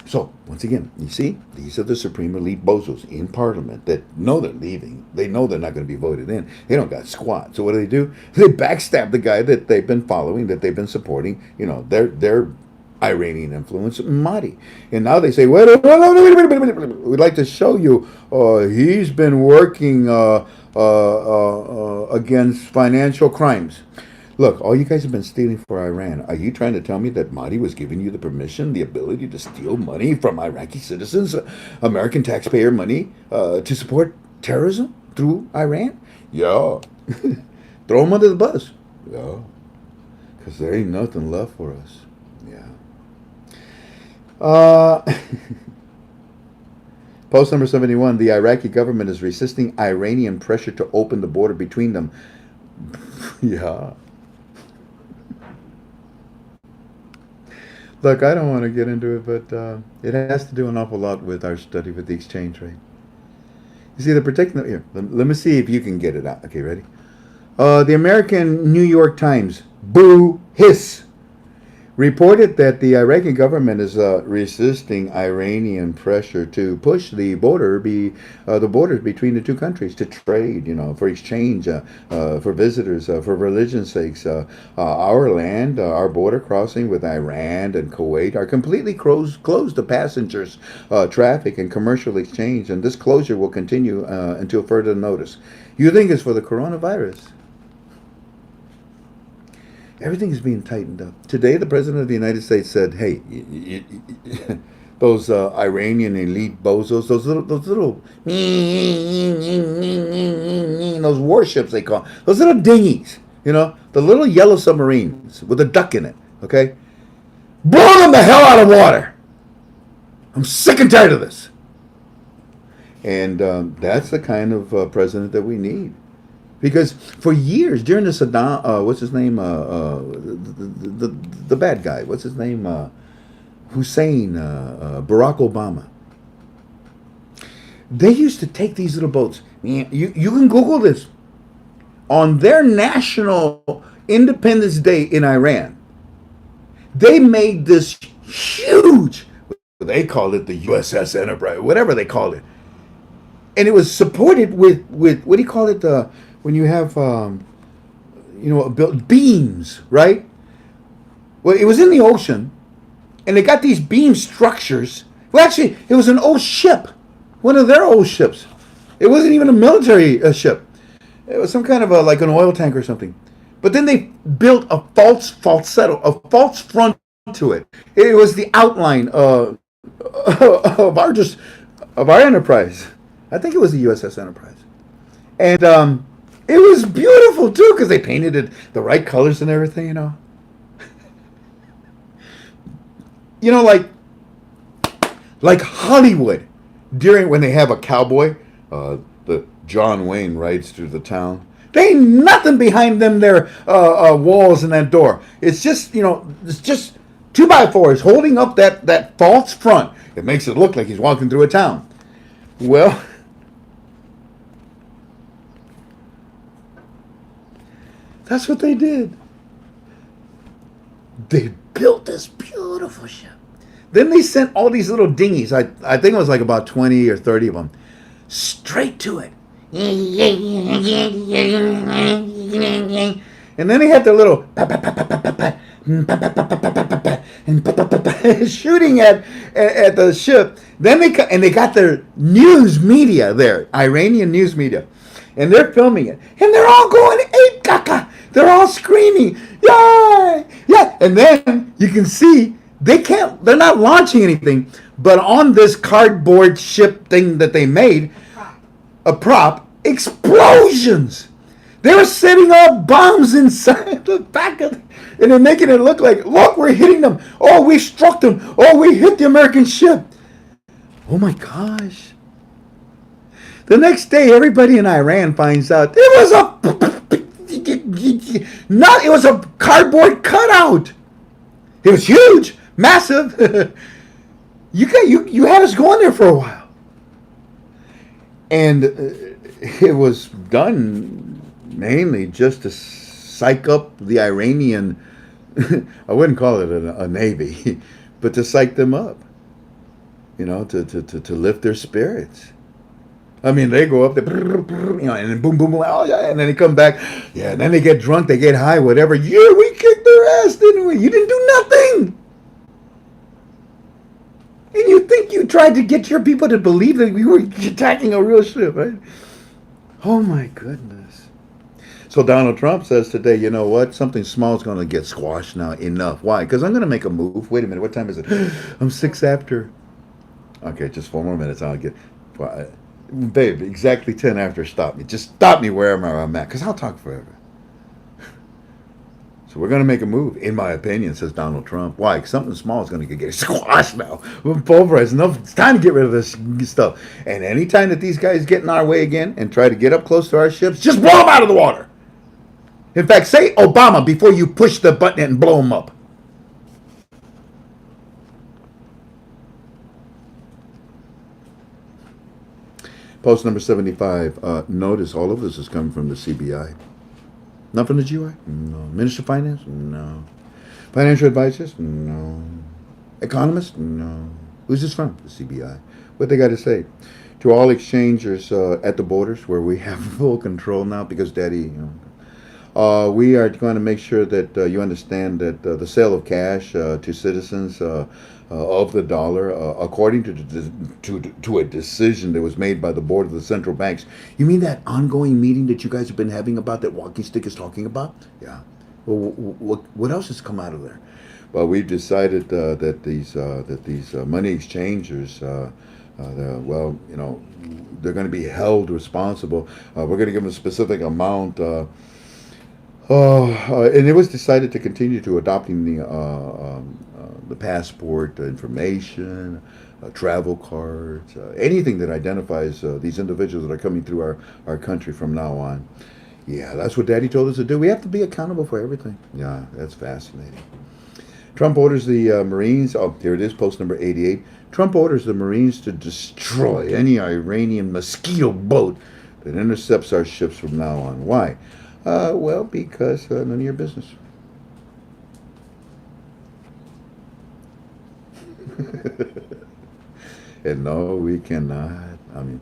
So, once again, you see, these are the supreme elite bozos in Parliament that know they're leaving. They know they're not going to be voted in. They don't got squat. So what do? They backstab the guy that they've been following, that they've been supporting. Their Iranian influence, Mahdi. And now they say, wait a minute. We'd like to show you he's been working against financial crimes. Look, all you guys have been stealing for Iran. Are you trying to tell me that Mahdi was giving you the permission, the ability to steal money from Iraqi citizens, American taxpayer money, to support terrorism through Iran? Yeah. Throw them under the bus. Yeah. Because there ain't nothing left for us. Yeah. Post number 71, the Iraqi government is resisting Iranian pressure to open the border between them. Yeah. Look, I don't want to get into it, but it has to do an awful lot with our study with the exchange rate. You see, they're protecting the... Here, let me see if you can get it out. Okay, ready? The American New York Times. Boo, hiss. reported that the Iraqi government is resisting Iranian pressure to push the the borders between the two countries to trade, for exchange, for visitors, for religion's sakes. Our land, our border crossing with Iran and Kuwait are completely closed to passengers, traffic, and commercial exchange, and this closure will continue until further notice. You think it's for the coronavirus? Everything is being tightened up. Today, the President of the United States said, hey, those Iranian elite bozos, those little, those warships they call, those little dinghies, the little yellow submarines with a duck in it, okay? Blow them the hell out of water. I'm sick and tired of this. And that's the kind of president that we need. Because for years, during the Saddam, what's his name, the bad guy, what's his name, Hussein, Barack Obama, they used to take these little boats. You can Google this. On their national Independence Day in Iran, they made this huge, they called it the USS Enterprise, whatever they called it. And it was supported with what do you call it, when you have, beams, right? Well, it was in the ocean, and they got these beam structures. Well, actually, it was an old ship, one of their old ships. It wasn't even a military ship. It was some kind of like an oil tank or something. But then they built a false front to it. It was the outline of our Enterprise. I think it was the USS Enterprise, and it was beautiful too because they painted it the right colors and everything. Like Hollywood, when they have a cowboy, the John Wayne rides through the town. There ain't nothing behind them there walls and that door. It's just it's just 2x4s holding up that false front. It makes it look like he's walking through a town. Well, that's what they did. They built this beautiful ship. Then they sent all these little dinghies. I think it was like about 20 or 30 of them, straight to it. And then they had their little shooting at the ship. Then they got their news media there, Iranian news media, and they're filming it, and they're all going ape caca. They're all screaming, yeah, yeah. And then you can see they're not launching anything, but on this cardboard ship thing that they made, a prop, explosions. They were setting off bombs inside the back of it, and they're making it look like, look, we're hitting them. Oh, we struck them. Oh, we hit the American ship. Oh my gosh. The next day, everybody in Iran finds out it was a cardboard cutout. It was huge, massive. You had us going there for a while. And it was done mainly just to psych up the Iranian, I wouldn't call it a navy, but to psych them up, to lift their spirits. I mean, they go up there, and then boom, boom, boom, oh yeah, and then they come back, yeah, and then they get drunk, they get high, whatever. Yeah, we kicked their ass, didn't we? You didn't do nothing. And you think you tried to get your people to believe that we were attacking a real ship, right? Oh my goodness. So Donald Trump says today, you know what? Something small is going to get squashed now. Enough. Why? Because I'm going to make a move. Wait a minute. What time is it? I'm 6 after. Okay, just 4 more minutes. I'll get... Babe, exactly 10 after. Stop me. Just stop me wherever I'm at. Because I'll talk forever. So we're going to make a move, in my opinion, says Donald Trump. Why? Because something small is going to get squashed now. We're pulverized enough. It's time to get rid of this stuff. And anytime that these guys get in our way again and try to get up close to our ships, just blow them out of the water. In fact, say Obama before you push the button and blow them up. Post number 75. Notice all of this is coming from the CBI. Not from the GUI? No. Minister of Finance? No. Financial advisors? No. Economists? No. Who's this from? The CBI. What they got to say? To all exchangers at the borders, where we have full control now, because Daddy, we are going to make sure that you understand that the sale of cash to citizens of the dollar, according to a decision that was made by the board of the central banks. You mean that ongoing meeting that you guys have been having about, that Walking Stick is talking about? Yeah. Well, what else has come out of there? Well, we've decided that these money exchangers, they're going to be held responsible. We're going to give them a specific amount. And it was decided to continue to adopting the passport information, travel cards, anything that identifies these individuals that are coming through our country from now on. Yeah, that's what Daddy told us to do. We have to be accountable for everything. Yeah, that's fascinating. Trump orders the Marines, here it is, post number 88. Trump orders the Marines to destroy any Iranian mosquito boat that intercepts our ships from now on. Why? Well, because none of your business. And no, we cannot. I mean,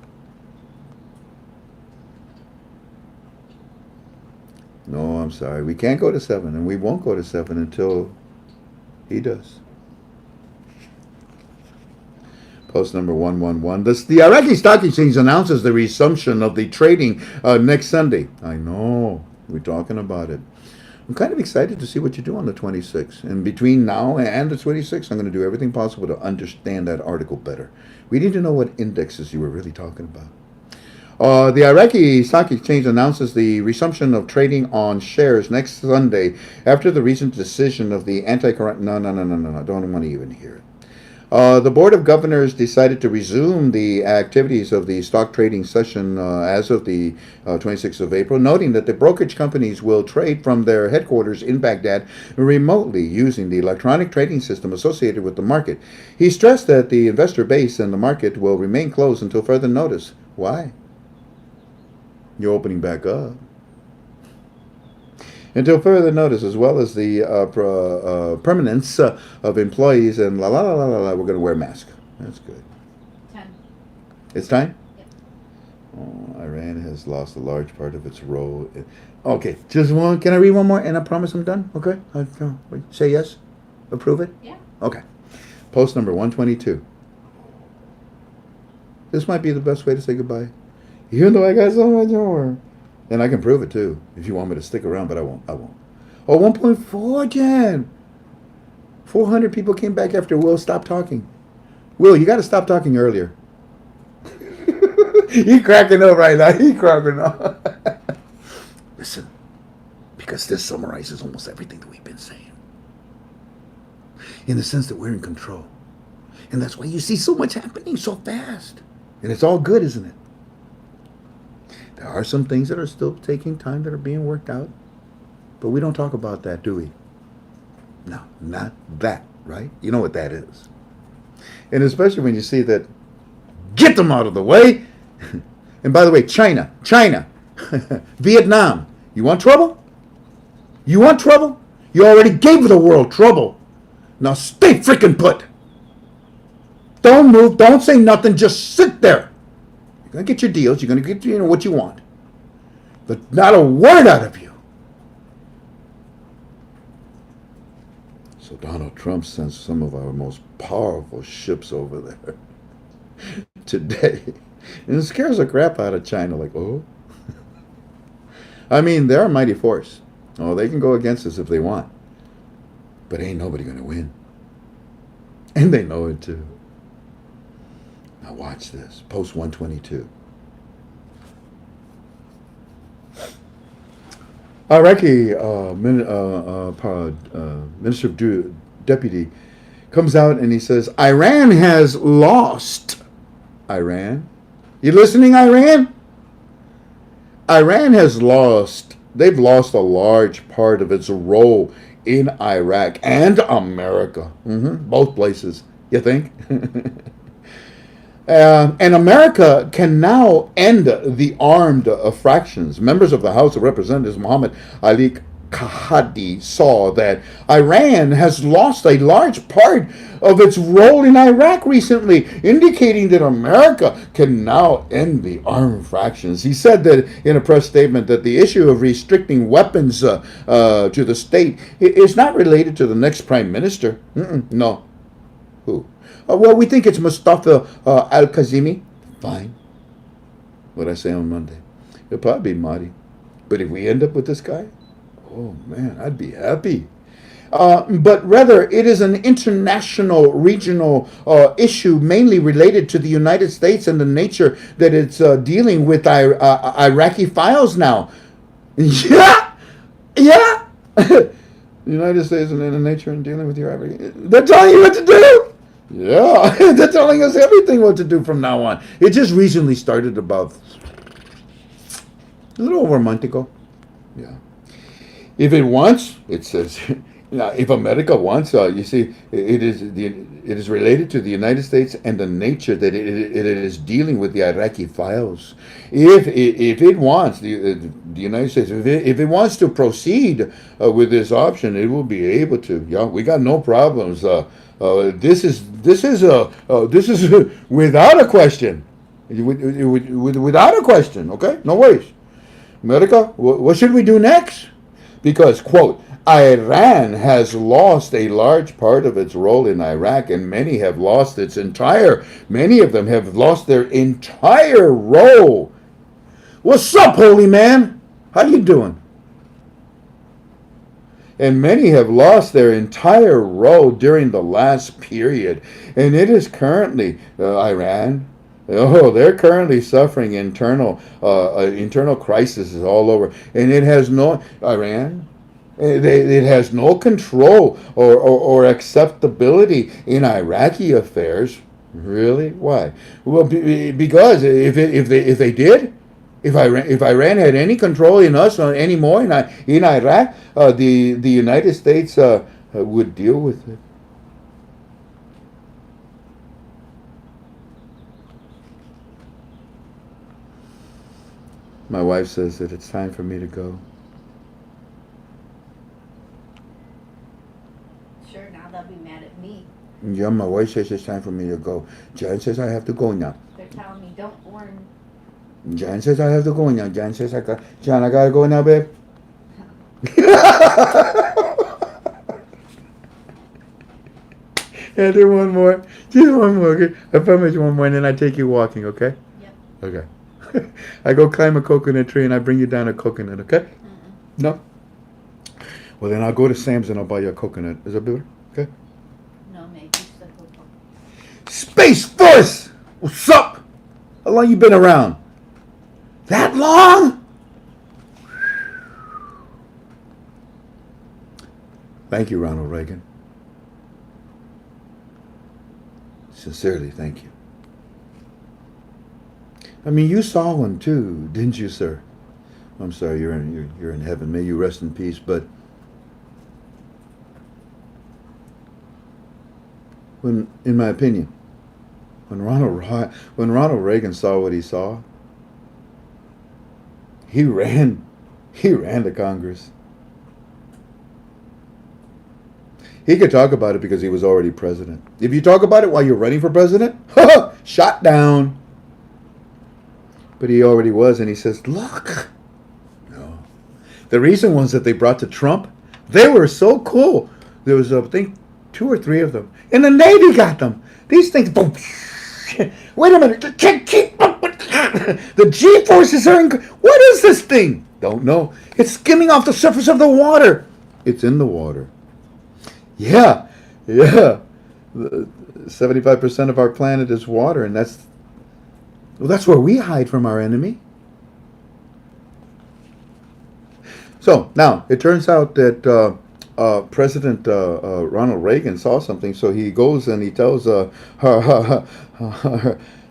no, I'm sorry. We can't go to 7, and we won't go to 7 until he does. Post number 111. The Iraqi Stock Exchange announces the resumption of the trading next Sunday. I know. We're talking about it. I'm kind of excited to see what you do on the 26th. And between now and the 26th, I'm going to do everything possible to understand that article better. We need to know what indexes you were really talking about. The Iraqi Stock Exchange announces the resumption of trading on shares next Sunday after the recent decision of the anti-corruption. No. I don't want to even hear it. The Board of Governors decided to resume the activities of the stock trading session as of the 26th of April, noting that the brokerage companies will trade from their headquarters in Baghdad remotely using the electronic trading system associated with the market. He stressed that the investor base and the market will remain closed until further notice. Why? You're opening back up. Until further notice, as well as the permanence of employees and we're going to wear masks. That's good. 10. It's time? Yep. Oh, Iran has lost a large part of its role. Okay, just one. Can I read one more? And I promise I'm done. Okay? Say yes? Approve it? Yeah. Okay. Post number 122. This might be the best way to say goodbye. Even though I got so much more. And I can prove it too, if you want me to stick around, but I won't. Oh, 1.4, Jen. 400 people came back after Will stopped talking. Will, you got to stop talking earlier. He cracking up right now. He cracking up. Listen, because this summarizes almost everything that we've been saying. In the sense that we're in control. And that's why you see so much happening so fast. And it's all good, isn't it? There are some things that are still taking time that are being worked out. But we don't talk about that, do we? No, not that, right? You know what that is. And especially when you see that, get them out of the way. And by the way, China, Vietnam, you want trouble? You want trouble? You already gave the world trouble. Now stay freaking put. Don't move, don't say nothing, just sit there. You're going to get your deals. You're going to get what you want. But not a word out of you. So Donald Trump sends some of our most powerful ships over there today. And it scares the crap out of China. Like, oh. I mean, they're a mighty force. Oh, they can go against us if they want. But ain't nobody going to win. And they know it too. Now watch this. Post 122. Iraqi Minister of Deputy comes out and he says, Iran has lost. Iran? You listening, Iran? Iran has lost. They've lost a large part of its role in Iraq and America. Both places. You think? And America can now end the armed fractions. Members of the House of Representatives, Muhammad Ali Kahadi saw that Iran has lost a large part of its role in Iraq recently, indicating that America can now end the armed fractions. He said that in a press statement that the issue of restricting weapons to the state is not related to the next prime minister. No. Who? Well, we think it's Mustafa al-Kazimi. Fine. What I say on Monday. It'll probably be Mahdi. But if we end up with this guy, oh man, I'd be happy. But rather, it is an international, regional issue mainly related to the United States and the nature that it's dealing with Iraqi files now. Yeah! Yeah! The United States and the nature in dealing with the Iraqi. They're telling you what to do! Yeah, they're telling us everything what to do from now on. It just recently started about a little over a month ago. Yeah. If it wants, it says, if America wants, you see, it is related to the United States and the nature that it is dealing with the Iraqi files. If it wants, the United States, if it wants to proceed with this option, it will be able to. Yeah, we got no problems. This is without a question. Without a question, okay? No worries. America, what should we do next? Because, quote, Iran has lost a large part of its role in Iraq, and many of them have lost their entire role. What's up, holy man? How you doing? And many have lost their entire role during the last period. And it is currently Iran. Oh, they're currently suffering internal crises all over. And it has no, Iran, it has no control or acceptability in Iraqi affairs. Really? Why? Well, because if they did, if Iran had any control in us anymore in Iraq, the United States would deal with it. My wife says that it's time for me to go. Sure, now they'll be mad at me. Yeah, my wife says it's time for me to go. Jan says I have to go now. They're telling me don't warn. Jan says I have to go now. Jan says I gotta go now, babe. And do one more. Just one more. Okay? I promise you one more, and then I take you walking, okay? Yep. Okay. I go climb a coconut tree, and I bring you down a coconut, okay? No? Well, then I'll go to Sam's, and I'll buy you a coconut. Is that better? Okay? No, maybe the football. Space Force! What's up? How long you been around? That long? Thank you, Ronald Reagan. Sincerely, thank you. I mean, you saw one too, didn't you, sir? I'm sorry, you're in heaven. May you rest in peace. But when, in my opinion, when Ronald Reagan saw what he saw, he ran to Congress. He could talk about it because he was already president. If you talk about it while you're running for president, shot down. But he already was, and he says, look. No. The reason was that they brought to Trump, they were so cool. There was, I think, 2 or 3 of them. And the Navy got them. These things, boom. Wait a minute. The G-forces are in. What is this thing? Don't know. It's skimming off the surface of the water. It's in the water. Yeah. 75% of our planet is water, and that's where we hide from our enemy. So now it turns out that President Ronald Reagan saw something, so he goes and he tells our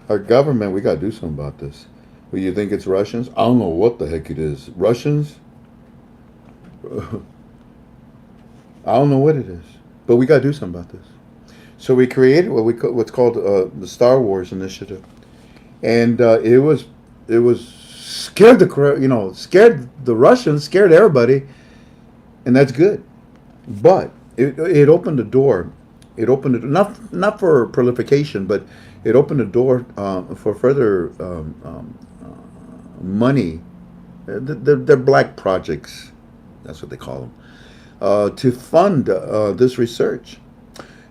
government, we got to do something about this. Well, you think it's Russians? I don't know what the heck it is. Russians? I don't know what it is, but we got to do something about this. So we created what's called the Star Wars Initiative, and it was scared the Russians, scared everybody, and that's good. But it opened the door. It opened it not for prolification, but it opened the door for further money. They're black projects. That's what they call them. To fund this research.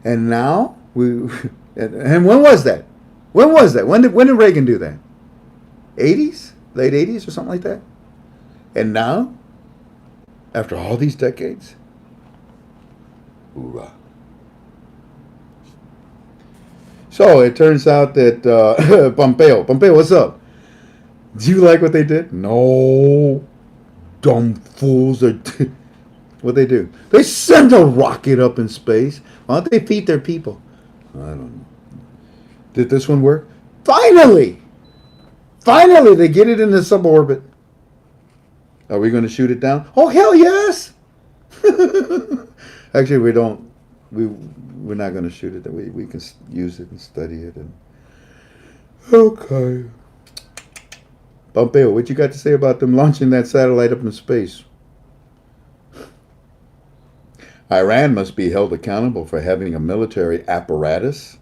And now and when was that? When was that? When did Reagan do that? 80s, late 80s, or something like that. And now, after all these decades, hoorah. So it turns out that Pompeo, what's up? Do you like what they did? No, dumb fools. What they do? They send a rocket up in space. Why don't they feed their people? I don't know. Did this one work? Finally! Finally, they get it into suborbit. Are we going to shoot it down? Oh, hell yes! Actually, we don't. We're not going to shoot it. We can use it and study it. And okay. Pompeo, what you got to say about them launching that satellite up in space? Iran must be held accountable for having a military apparatus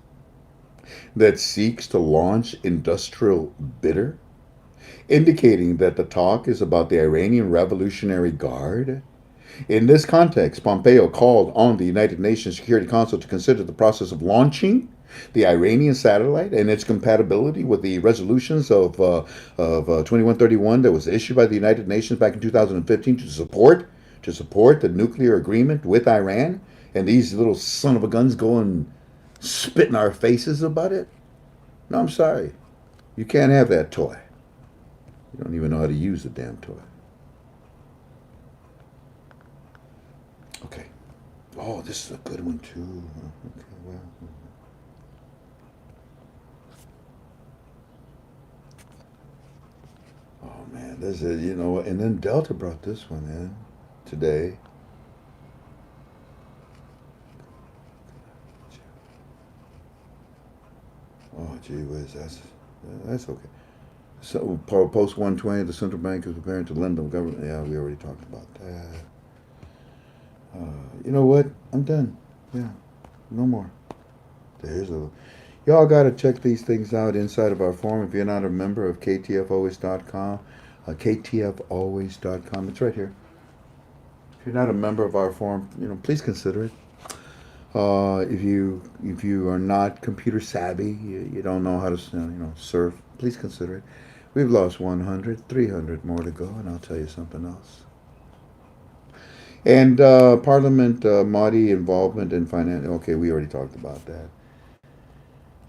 that seeks to launch industrial bitter, indicating that the talk is about the Iranian Revolutionary Guard. In this context, Pompeo called on the United Nations Security Council to consider the process of launching the Iranian satellite and its compatibility with the resolutions of 2131 that was issued by the United Nations back in 2015 to support the nuclear agreement with Iran. And these little son of a guns go and spit in our faces about it. No, I'm sorry. You can't have that toy. You don't even know how to use the damn toy. Okay. Oh, this is a good one too. Okay, well. Oh man, this is, and then Delta brought this one in today. Oh gee whiz, that's okay. So post 120, the central bank is preparing to lend the government. Yeah, we already talked about that. You know what? I'm done. Yeah, no more. Y'all got to check these things out inside of our forum. If you're not a member of ktfalways.com, ktfalways.com, it's right here. If you're not a member of our forum, please consider it. If you are not computer savvy, you don't know how to surf, please consider it. We've lost 100, 300 more to go, and I'll tell you something else. And Parliament Mahdi involvement in finance. Okay, we already talked about that.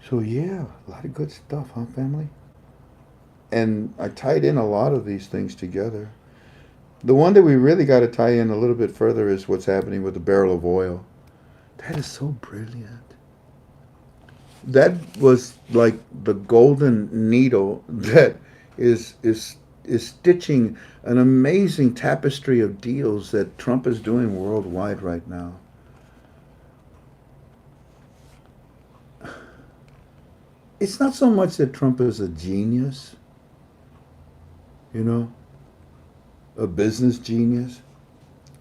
So yeah, a lot of good stuff, huh, family? And I tied in a lot of these things together. The one that we really got to tie in a little bit further is what's happening with the barrel of oil. That is so brilliant. That was like the golden needle that is stitching an amazing tapestry of deals that Trump is doing worldwide right now. It's not so much that Trump is a genius, a business genius.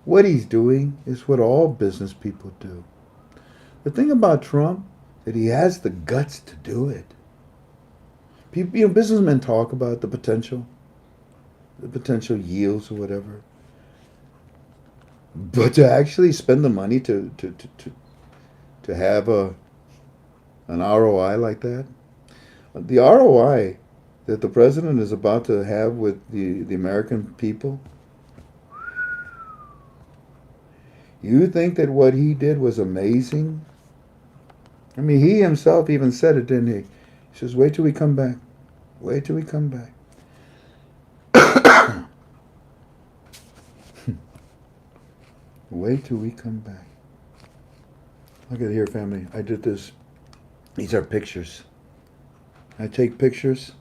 What he's doing is what all business people do. The thing about Trump, that he has the guts to do it. People, businessmen talk about the potential yields or whatever. But to actually spend the money to have an ROI like that, the ROI that the president is about to have with the American people, you think that what he did was amazing? I mean, he himself even said it, didn't he? He says, wait till we come back. Wait till we come back. Wait till we come back. Look at here, family. I did this. These are pictures. I take pictures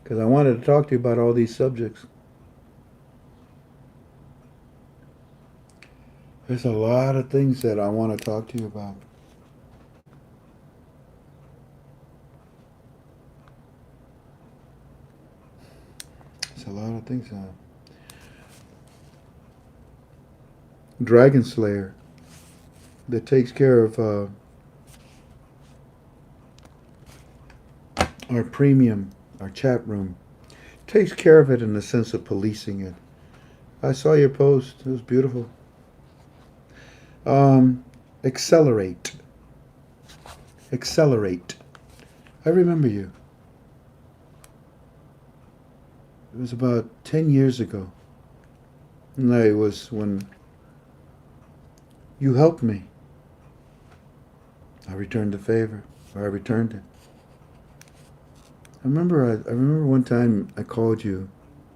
because I wanted to talk to you about all these subjects. There's a lot of things that I want to talk to you about. There's a lot of things. Dragon Slayer that takes care of our premium, our chat room. Takes care of it in the sense of policing it. I saw your post. It was beautiful. Accelerate. Accelerate. I remember you. It was about 10 years ago. And it was when you helped me. I returned the favor, or I returned it. I remember one time I called you.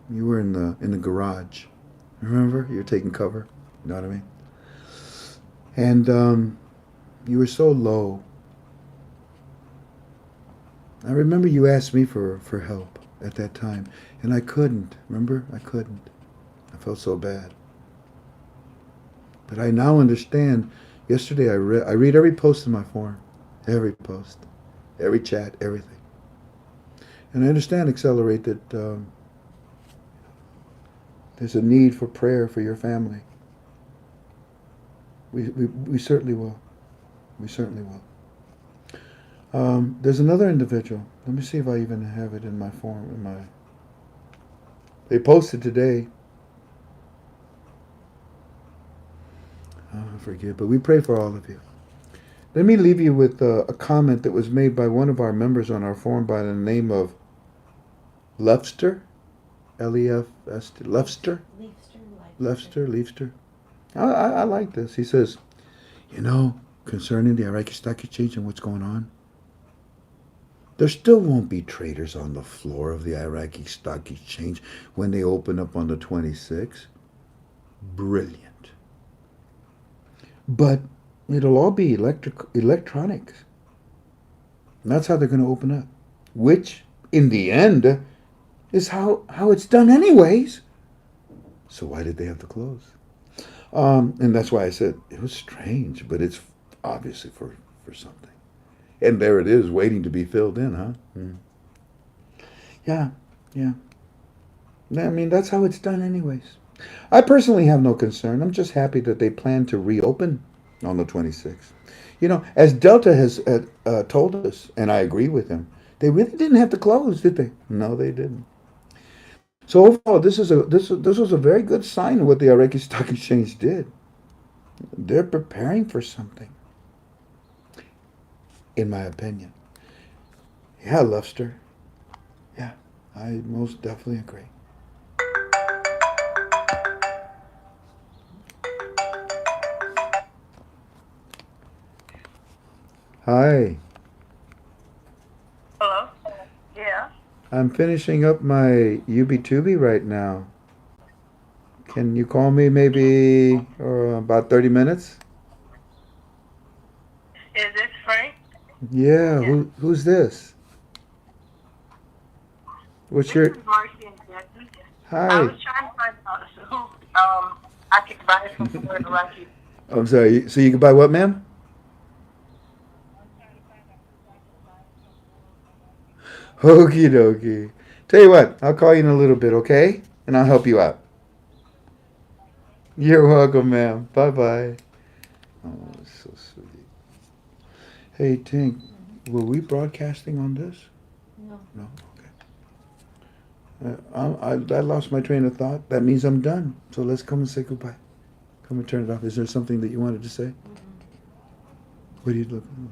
You were in the garage. Remember? You were taking cover. You know what I mean? And you were so low. I remember you asked me for help at that time, and I couldn't. Remember? I couldn't. I felt so bad. But I now understand. Yesterday I read every post in my forum. Every post. Every chat. Everything. And I understand, Accelerate, that there's a need for prayer for your family. We certainly will. We certainly will. There's another individual. Let me see if I even have it in my forum. They posted today. I forget, but we pray for all of you. Let me leave you with a comment that was made by one of our members on our forum by the name of Lefster, L-E-F-S-T, Lefster, Leifster. I like this. He says, concerning the Iraqi stock exchange and what's going on, there still won't be traders on the floor of the Iraqi stock exchange when they open up on the 26th. Brilliant. But it'll all be electronics. And that's how they're going to open up, which, in the end, is how it's done anyways. So why did they have to close? And that's why I said it was strange, but it's obviously for something. And there it is, waiting to be filled in, huh? Mm. Yeah. I mean, that's how it's done anyways. I personally have no concern. I'm just happy that they plan to reopen on the 26th. As Delta has told us, and I agree with him, they really didn't have to close, did they? No, they didn't. So overall, this was a very good sign of what the Iraqi Stock Exchange did. They're preparing for something, in my opinion. Yeah, Lefster. Yeah, I most definitely agree. Hi. Hello? Yeah. I'm finishing up my UB2B right now. Can you call me maybe about 30 minutes? Is this Frank? Yeah, who's this? What's This your... is Marcy and Jackie. I Hi. was trying to find out who I could buy something for Iraqi. I'm sorry, so you can buy what, ma'am? Okie dokie. Tell you what, I'll call you in a little bit, okay? And I'll help you out. You're welcome, ma'am. Bye-bye. Oh, that's so sweet. Hey, Tink, were we broadcasting on this? No. No? Okay. I lost my train of thought. That means I'm done. So let's come and say goodbye. Come and turn it off. Is there something that you wanted to say? Mm-mm. What are you looking for?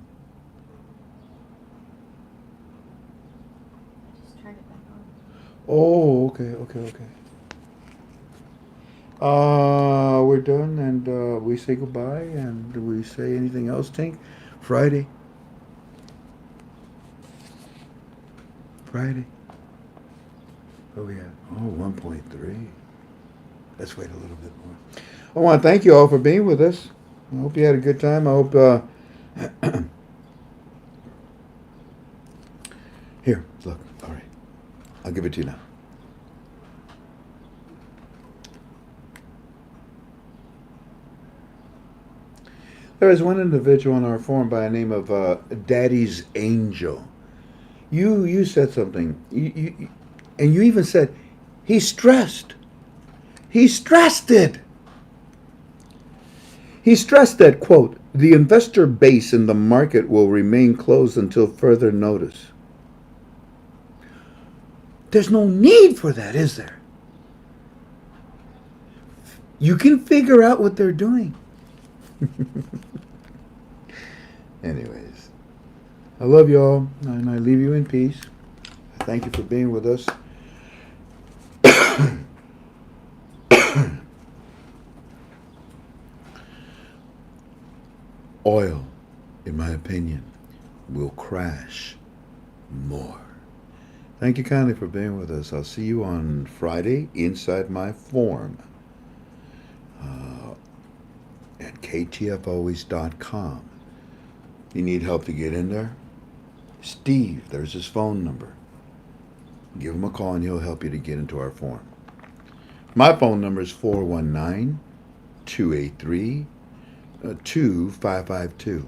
I just turned it back on. Oh, okay. We're done, and we say goodbye, and do we say anything else, Tink? Friday. Oh, yeah. Oh, 1.3. Let's wait a little bit more. I want to thank you all for being with us. I hope you had a good time. I hope... Here, look. All right. I'll give it to you now. There is one individual on our forum by the name of Daddy's Angel. You said something. And you even said, he's stressed. He stressed it. He stressed that, quote, the investor base in the market will remain closed until further notice. There's no need for that, is there? You can figure out what they're doing. Anyways, I love you all, and I leave you in peace. Thank you for being with us. Oil, in my opinion, will crash more. Thank you kindly for being with us. I'll see you on Friday inside my forum at ktfalways.com. You need help to get in there? Steve, there's his phone number. Give him a call and he'll help you to get into our forum. My phone number is 419-283-2552.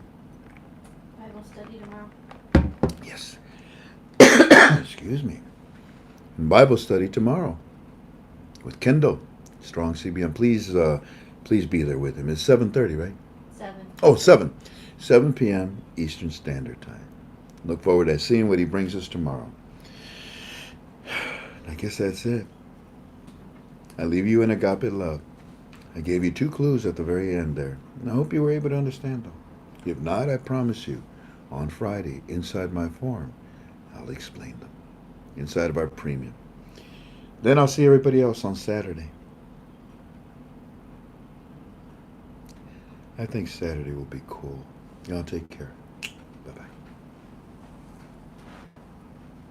Bible study tomorrow. Yes. Excuse me. And Bible study tomorrow with Kendall, Strong CBM. Please be there with him. It's 7:30, right? 7. Oh, 7 p.m. Eastern Standard Time. Look forward to seeing what he brings us tomorrow. I guess that's it. I leave you in agape love. I gave you 2 clues at the very end there. And I hope you were able to understand them. If not, I promise you, on Friday, inside my forum, I'll explain them. Inside of our premium. Then I'll see everybody else on Saturday. I think Saturday will be cool. Y'all take care. Bye-bye.